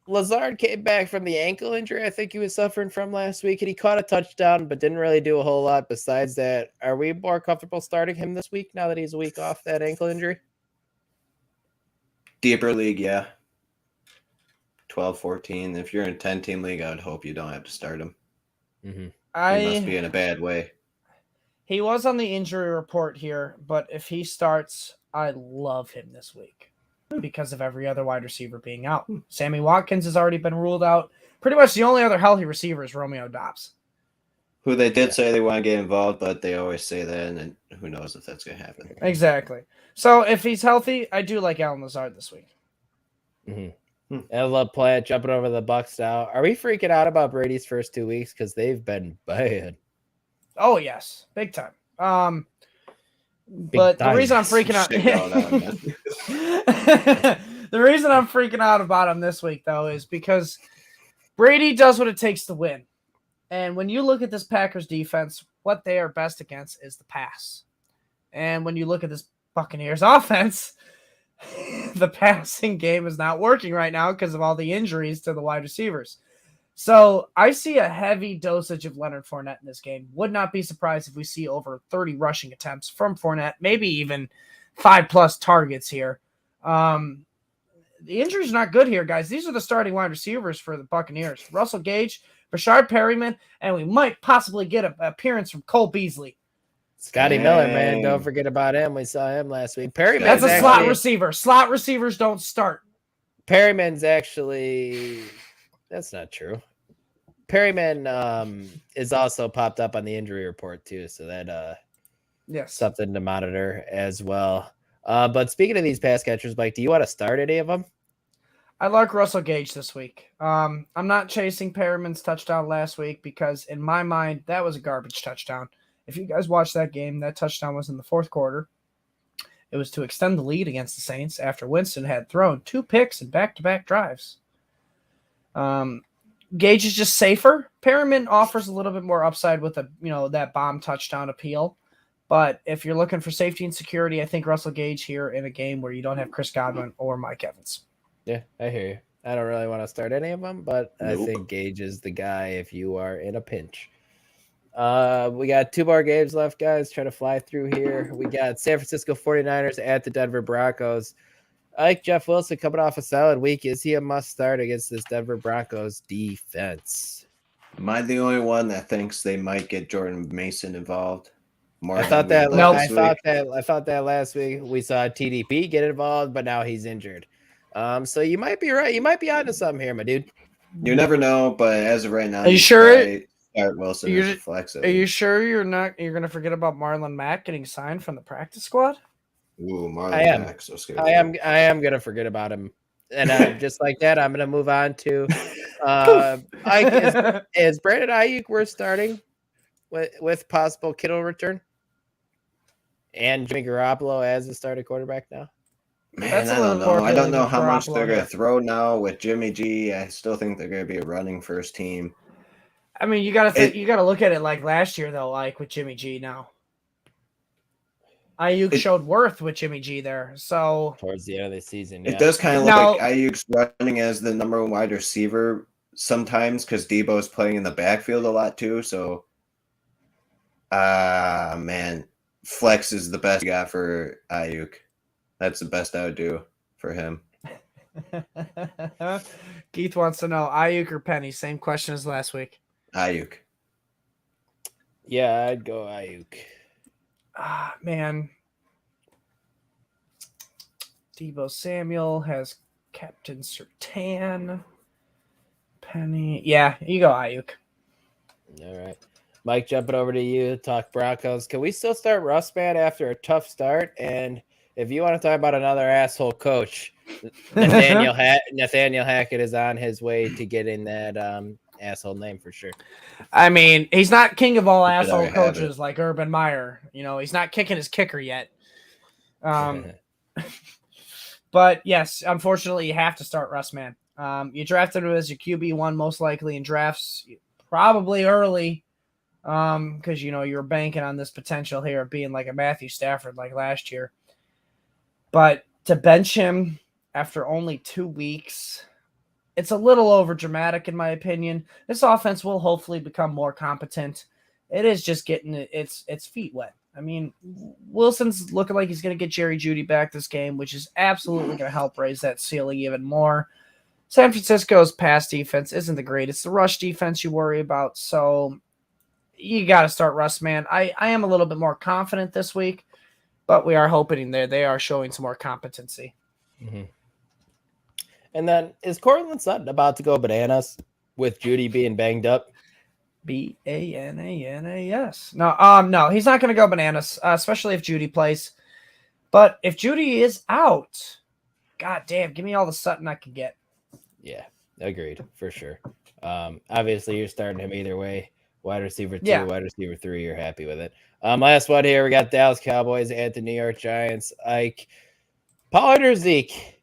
Lazard came back from the ankle injury I think he was suffering from last week, and he caught a touchdown, but didn't really do a whole lot besides that. Are we more comfortable starting him this week now that he's a week off that ankle injury? Deeper league, yeah. 12, 14. If you're in a 10-team league, I would hope you don't have to start him. Mm-hmm. He must be in a bad way. He was on the injury report here, but if he starts, I love him this week because of every other wide receiver being out. Sammy Watkins has already been ruled out. Pretty much the only other healthy receiver is Romeo Doubs. Who they did say they want to get involved, but they always say that, and then who knows if that's going to happen. Exactly. So if he's healthy, I do like Allen Lazard this week. Mm-hmm. I love playing jumping over the Bucs now. Are we freaking out about Brady's first 2 weeks? Because they've been bad. Oh, yes. Big time. But the reason I'm freaking out the reason I'm freaking out about him this week, though, is because Brady does what it takes to win. And when you look at this Packers defense, what they are best against is the pass. And when you look at this Buccaneers offense, the passing game is not working right now because of all the injuries to the wide receivers. So I see a heavy dosage of Leonard Fournette in this game. Would not be surprised if we see over 30 rushing attempts from Fournette, maybe even 5+ targets here. The injury's not good here, guys. These are the starting wide receivers for the Buccaneers. Russell Gage, Rashard Perryman, and we might possibly get an appearance from Cole Beasley. Scotty Miller, man. Don't forget about him. We saw him last week. Perryman's a slot receiver. Slot receivers don't start. Perryman's actually... That's not true. Perryman is also popped up on the injury report, too. So that yes, something to monitor as well. But speaking of these pass catchers, Mike, do you want to start any of them? I like Russell Gage this week. I'm not chasing Perryman's touchdown last week because in my mind, that was a garbage touchdown. If you guys watched that game, that touchdown was in the fourth quarter. It was to extend the lead against the Saints after Winston had thrown 2 picks in back-to-back drives. Gage is just safer. Perryman offers a little bit more upside with that bomb touchdown appeal. But if you're looking for safety and security, I think Russell Gage here in a game where you don't have Chris Godwin or Mike Evans. Yeah, I hear you. I don't really want to start any of them, but I think Gage is the guy if you are in a pinch. We got 2 more games left, guys. Try to fly through here. We got San Francisco 49ers at the Denver Broncos. I like Jeff Wilson coming off a solid week. Is he a must start against this Denver Broncos defense? Am I the only one that thinks they might get Jordan Mason involved? I thought that last week. We saw TDP get involved, but now he's injured. So you might be right. You might be onto something here, my dude. You never know, but as of right now, are you sure? Start Wilson as a flex. Are you sure you're going to forget about Marlon Mack getting signed from the practice squad? Ooh, Marlon Mack, so scary. I am going to forget about him. And just like that, I'm going to move on to is Brandon Ayuk worth starting with possible Kittle return? And Jimmy Garoppolo as the starting quarterback now? Man, I don't know. I don't know how much they're going to throw now with Jimmy G. I still think they're going to be a running first team. I mean, you got to look at it like last year, though, like with Jimmy G now. Ayuk showed worth with Jimmy G there. So towards the end of the season, yeah. It does kind of look like Ayuk's running as the number 1 wide receiver sometimes because Debo's playing in the backfield a lot too. So Man, flex is the best you got for Ayuk. That's the best I would do for him. Keith wants to know Ayuk or Penny. Same question as last week. Ayuk. Yeah, I'd go Ayuk. Man. Deebo Samuel has Captain Surtain. Penny. Yeah, you go Ayuk. All right. Mike, jumping over to you, talk Broncos. Can we still start Russman after a tough start? And if you want to talk about another asshole coach, Nathaniel Hackett is on his way to getting that asshole name for sure. I mean, he's not king of all asshole coaches like Urban Meyer. You know, he's not kicking his kicker yet. But yes, unfortunately, you have to start Russman. You drafted him as your QB1 most likely in drafts, probably early, because you know you're banking on this potential here of being like a Matthew Stafford like last year. But to bench him after only 2 weeks, it's a little over dramatic in my opinion. This offense will hopefully become more competent. It is just getting its feet wet. I mean, Wilson's looking like he's going to get Jerry Jeudy back this game, which is absolutely going to help raise that ceiling even more. San Francisco's pass defense isn't the greatest. The rush defense you worry about, so you got to start Russ, man. I am a little bit more confident this week, but we are hoping they are showing some more competency. Mm-hmm. And then is Cortland Sutton about to go bananas with Jeudy being banged up? Bananas. No, he's not going to go bananas, especially if Jeudy plays. But if Jeudy is out, god damn, give me all the Sutton I can get. Yeah, agreed for sure. Obviously, you're starting him either way. Wide receiver 2, wide receiver 3, you're happy with it. Last one here, we got Dallas Cowboys at the New York Giants. Ike, Pollard or Zeke?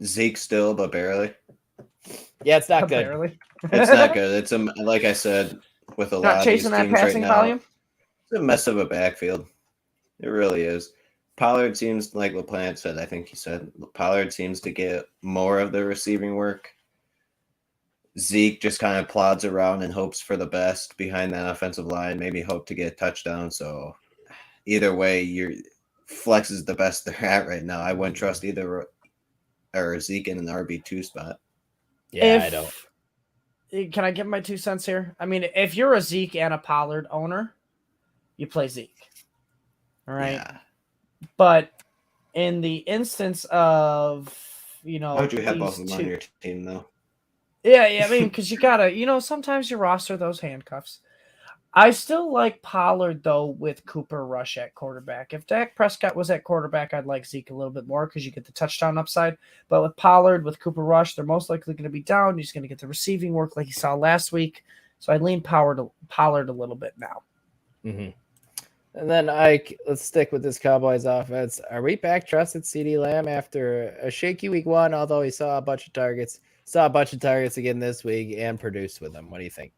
Zeke still, but barely. Yeah, it's not good. Barely. It's not good. It's like I said, with a lot of these that teams passing right now, volume. It's a mess of a backfield. It really is. Pollard seems, like LaPlante said, I think he said, Pollard seems to get more of the receiving work. Zeke just kind of plods around and hopes for the best behind that offensive line, maybe hope to get a touchdown. So either way, your flex is the best they're at right now. I wouldn't trust either or Zeke in an RB2 spot. Yeah, I don't. Can I give my 2 cents here? I mean, if you're a Zeke and a Pollard owner, you play Zeke. All right. Yeah. But in the instance of, you know, how would you have both of them on your team, though? Yeah, I mean, because you got to, sometimes you roster those handcuffs. I still like Pollard, though, with Cooper Rush at quarterback. If Dak Prescott was at quarterback, I'd like Zeke a little bit more because you get the touchdown upside. But with Pollard, with Cooper Rush, they're most likely going to be down. He's going to get the receiving work like he saw last week. So I lean Pollard a little bit now. Mm-hmm. And then, Ike, let's stick with this Cowboys offense. Are we back trusted CeeDee Lamb after a shaky week 1, although he saw a bunch of targets? Saw a bunch of targets again this week and produced with them. What do you think?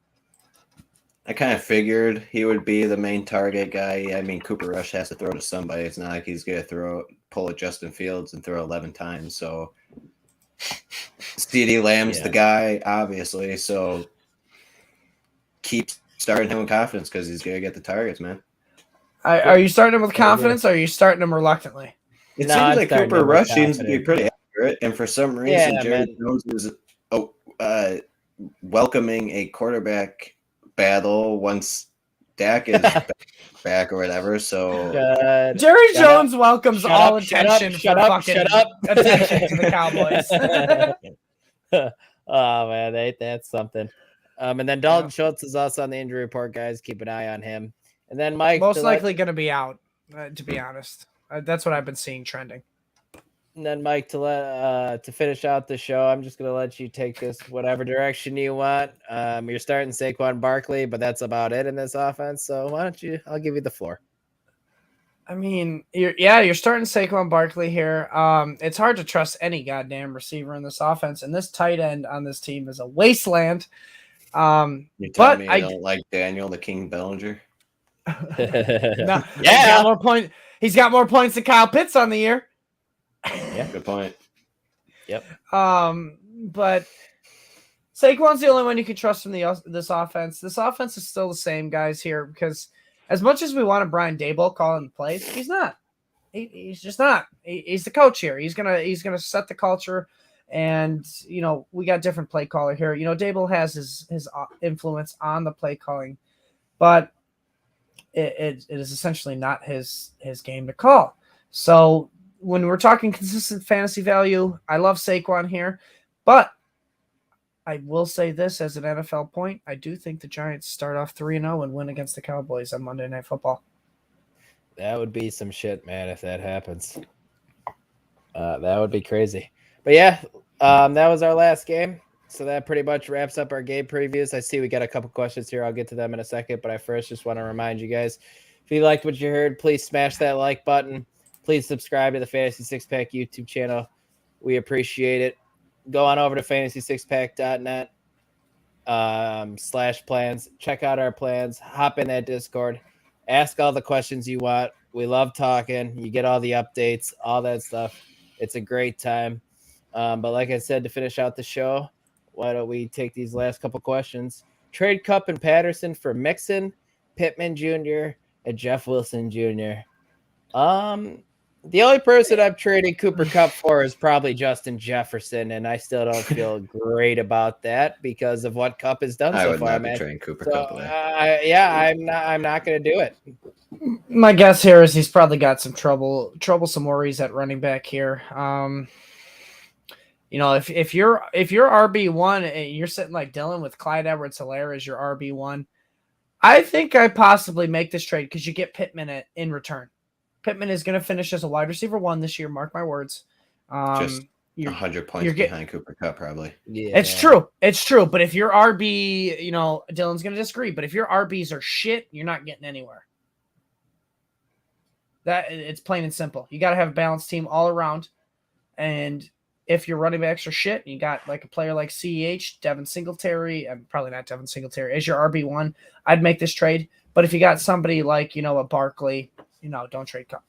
I kind of figured he would be the main target guy. I mean, Cooper Rush has to throw to somebody. It's not like he's going to pull a Justin Fields and throw 11 times. So CeeDee Lamb's the guy, obviously. So keep starting him with confidence because he's going to get the targets, man. Are you starting him with confidence or are you starting him reluctantly? It seems like Cooper Rush seems to be pretty accurate. And for some reason, Jerry Jones is welcoming a quarterback battle once Dak is back or whatever. So Jerry Jones welcomes all attention shut up attention to the Cowboys. Oh man, that's something. And then Dalton Schultz is also on the injury report, guys. Keep an eye on him. And then Mike, most likely going to be out. To be honest, that's what I've been seeing trending. And then Mike, to finish out the show, I'm just going to let you take this whatever direction you want. You're starting Saquon Barkley, but that's about it in this offense. So why don't you? I'll give you the floor. I mean, you're starting Saquon Barkley here. It's hard to trust any goddamn receiver in this offense, and this tight end on this team is a wasteland. You tell me I don't like Daniel the King Bellinger. No, he's got more points than Kyle Pitts on the year. Yeah, good point. Yep. But Saquon's the only one you can trust from this offense. This offense is still the same, guys, here, because as much as we wanted Brian Daboll calling plays, he's not. He's just not. He's the coach here. He's gonna set the culture, and we got different play caller here. Daboll has his influence on the play calling, but it is essentially not his game to call. So when we're talking consistent fantasy value, I love Saquon here, but I will say this as an NFL point. I do think the Giants start off 3-0 and win against the Cowboys on Monday Night Football. That would be some shit, man, if that happens. That would be crazy. But yeah, that was our last game. So that pretty much wraps up our game previews. I see we got a couple questions here. I'll get to them in a second. But I first just want to remind you guys, if you liked what you heard, please smash that like button. Please subscribe to the Fantasy Six Pack YouTube channel. We appreciate it. Go on over to fantasy6pack.net /plans. Check out our plans. Hop in that Discord. Ask all the questions you want. We love talking. You get all the updates, all that stuff. It's a great time. But like I said, to finish out the show, why don't we take these last couple questions? Trade Cup and Patterson for Mixon, Pittman Jr., and Jeff Wilson Jr. The only person I'm trading Cooper Kupp for is probably Justin Jefferson, and I still don't feel great about that because of what Kupp has done so far. I would not be trading Cooper Kupp away. I'm not going to do it. My guess here is he's probably got some troublesome worries at running back here. If you're RB1 and you're sitting like Dylan with Clyde Edwards-Helaire as your RB1, I think I possibly make this trade because you get Pittman in return. Pittman is going to finish as a wide receiver 1 this year. Mark my words. Just 100 points behind Cooper Kupp, probably. Yeah, it's true. But if your RB, Dylan's going to disagree. But if your RBs are shit, you're not getting anywhere. It's plain and simple. You got to have a balanced team all around. And if your running backs are shit, you got like a player like CEH, Devin Singletary, and probably not Devin Singletary as your RB1, I'd make this trade. But if you got somebody like, a Barkley, don't trade Kupp.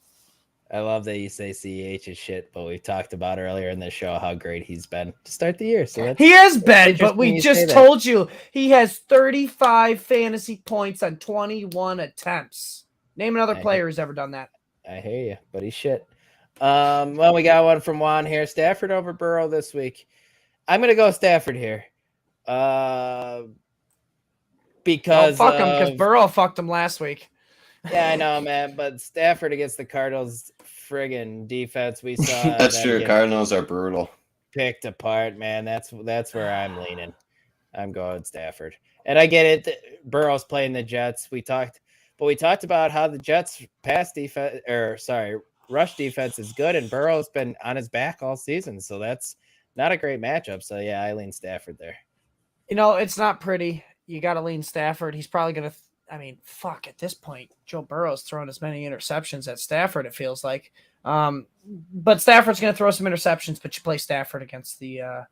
I love that you say CEH is shit, but we talked about earlier in the show how great he's been to start the year. So he has been, but we just told you he has 35 fantasy points on 21 attempts. Name another player who's ever done that. I hear you, but he's shit. Well, we got one from Juan here. Stafford over Burrow this week. I'm going to go Stafford here. Because fuck him, because Burrow fucked him last week. Yeah, I know, man. But Stafford against the Cardinals friggin' defense we saw. That's true. Cardinals are brutal. Picked apart, man. That's where I'm leaning. I'm going Stafford. And I get it. Burrow's playing the Jets. We talked about how the Jets rush defense is good, and Burrow's been on his back all season. So that's not a great matchup. So yeah, I lean Stafford there. It's not pretty. You got to lean Stafford. He's probably going to. At this point, Joe Burrow's throwing as many interceptions at Stafford, it feels like. But Stafford's going to throw some interceptions, but you play Stafford against the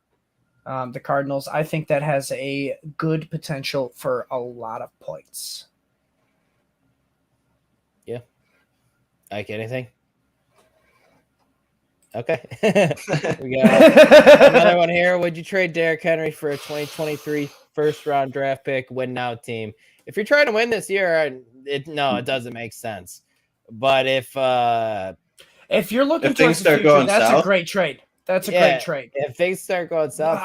Cardinals. I think that has a good potential for a lot of points. Yeah. Like anything? Okay. We got another one here. Would you trade Derrick Henry for a 2023 first-round draft pick win-now team? If you're trying to win this year, it doesn't make sense. But if you're looking towards the future, that's a great trade. That's a great trade. If things start going south,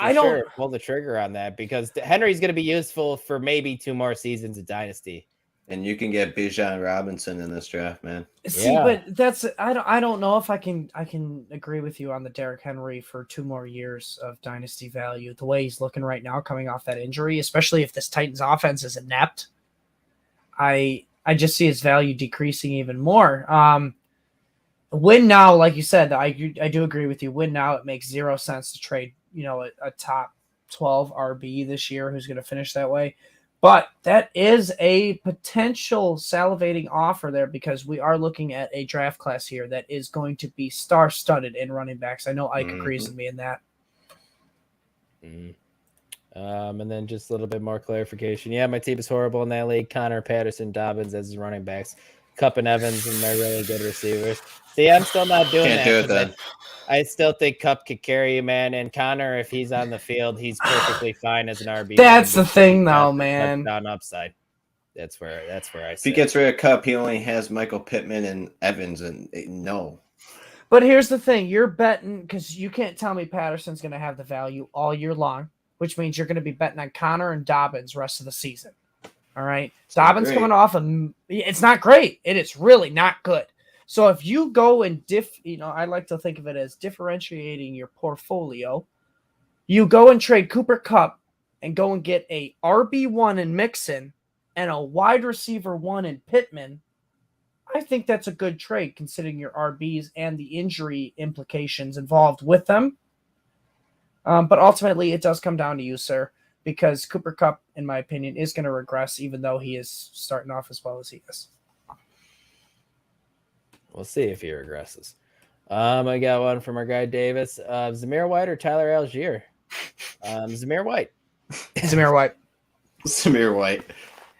pull the trigger on that because Henry's going to be useful for maybe 2 more seasons of Dynasty. And you can get Bijan Robinson in this draft, man. See, but that's I don't know if I can agree with you on the Derrick Henry for 2 more years of dynasty value. The way he's looking right now, coming off that injury, especially if this Titans offense is inept, I just see his value decreasing even more. Win now, like you said, I do agree with you. Win now, it makes 0 sense to trade, a top 12 RB this year who's going to finish that way. But that is a potential salivating offer there because we are looking at a draft class here that is going to be star-studded in running backs. I know Ike agrees with me in that. And then just a little bit more clarification. Yeah, my team is horrible in that league. Connor, Patterson, Dobbins as his running backs. Cup and Evans, and they're really good receivers. See, I'm still not doing Can't that. do it 'cause then. I still think Cup could carry you, man. And Connor, if he's on the field, he's perfectly fine as an RB. That's the because thing, he's got though, the man. touchdown upside. That's where I If he sit. gets rid of Cup, he only has Michael Pittman and Evans, and no. But here's the thing. You're betting because you can't tell me Patterson's going to have the value all year long, which means you're going to be betting on Connor and Dobbins rest of the season. All right. Dobbins great. coming off it's not great. It is really not good. So if you go and I like to think of it as differentiating your portfolio. You go and trade Cooper Kupp and go and get a RB1 in Mixon and a wide receiver 1 in Pittman. I think that's a good trade considering your RBs and the injury implications involved with them. But ultimately, it does come down to you, sir, because Cooper Kupp, in my opinion, is going to regress, even though he is starting off as well as he is. We'll see if he regresses. I got one from our guy Davis. Zamir White or Tyler Algier? Zamir White. Zamir White. Samir White.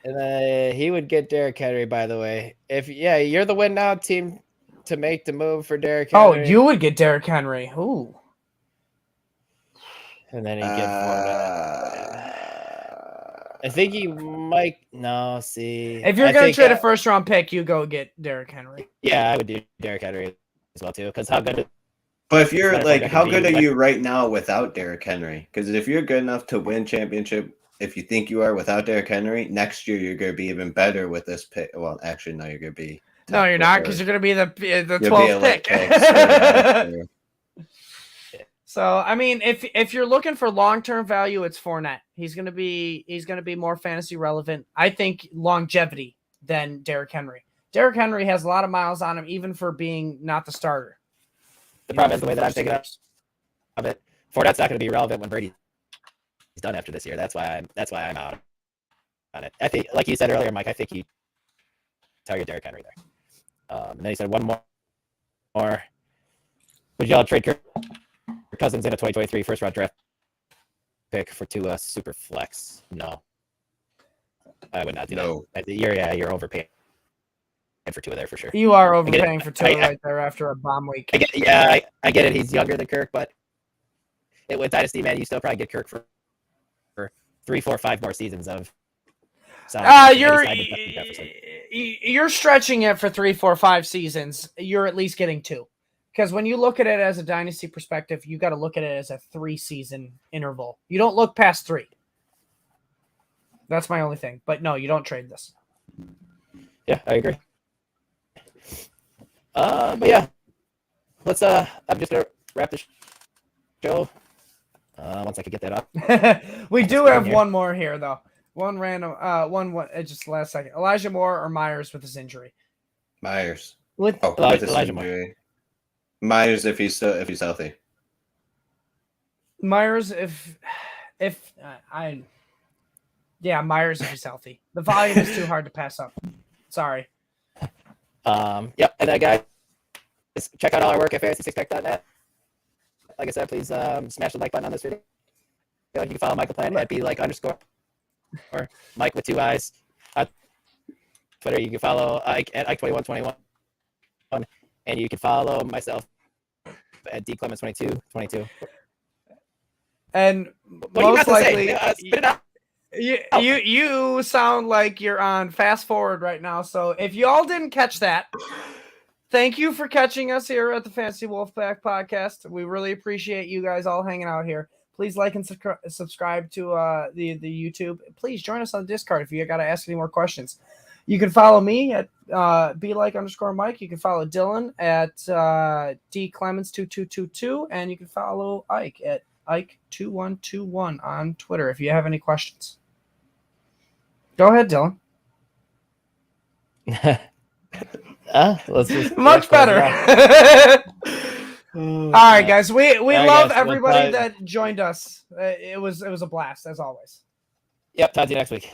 And he would get Derrick Henry, by the way. You're the win now team to make the move for Derrick Henry. Oh, you would get Derrick Henry. Ooh. And then he'd get I think he might. No, see. If you're going to trade a first-round pick, you go get Derrick Henry. Yeah, I would do Derrick Henry as well, too. Because how good... But if you're how good are you right now without Derrick Henry? Because if you're good enough to win championship, if you think you are without Derrick Henry, next year you're going to be even better with this pick. Well, actually, no, you're going to be. No, you're not, because you're going to be the 12th pick. So, I mean, if you're looking for long-term value, it's Fournette. He's going to be more fantasy relevant. I think longevity than Derrick Henry. Derrick Henry has a lot of miles on him, even for being not the starter. The problem is the way that I'm thinking of it. Fournette's not going to be relevant when Brady's done after this year. That's why I'm out on it. I think, like you said earlier, Mike, I think you target Derrick Henry there. And then he said one more. Would y'all trade Kirk Cousins in a 2023 first-round draft pick for two super flex? No, I would not do that. You're overpaying for Tua there for sure. You are overpaying for Tua right there after a bomb week. I get it. He's younger than Kirk, but with Dynasty, man, you still probably get Kirk for 3, 4, 5 more seasons of. You're stretching it for 3, 4, 5 seasons. You're at least getting 2, because when you look at it as a dynasty perspective, you got to look at it as a 3-season interval. You don't look past 3. That's my only thing. But no, you don't trade this. Yeah, I agree. But yeah, let's. I'm just gonna wrap this show. Once I can get that up. We do have one more here though. One random. One. Just last second. Elijah Moore or Myers with his injury. Myers. With Elijah Moore. Myers if he's healthy. Myers Myers if he's healthy. The volume is too hard to pass up. Sorry. Yep. And guys, check out all our work at fantasy6pack.net. Like I said, please smash the like button on this video. You can follow Michael Plant at @BLike_ or Mike with 2 eyes. Twitter, you can follow Ike at Ike2121. And you can follow myself at DClemens2222. And most likely, you sound like you're on fast forward right now. So if you all didn't catch that, thank you for catching us here at the Fantasy Wolfpack podcast. We really appreciate you guys all hanging out here. Please like and subscribe to the YouTube. Please join us on Discord if you got to ask any more questions. You can follow me at @BLike_Mike. You can follow Dylan at DClemens2222. And you can follow Ike at Ike2121 on Twitter if you have any questions. Go ahead, Dylan. Let's just Much better. All right, guys. We love everybody that joined us. It was a blast as always. Yep. Talk to you next week.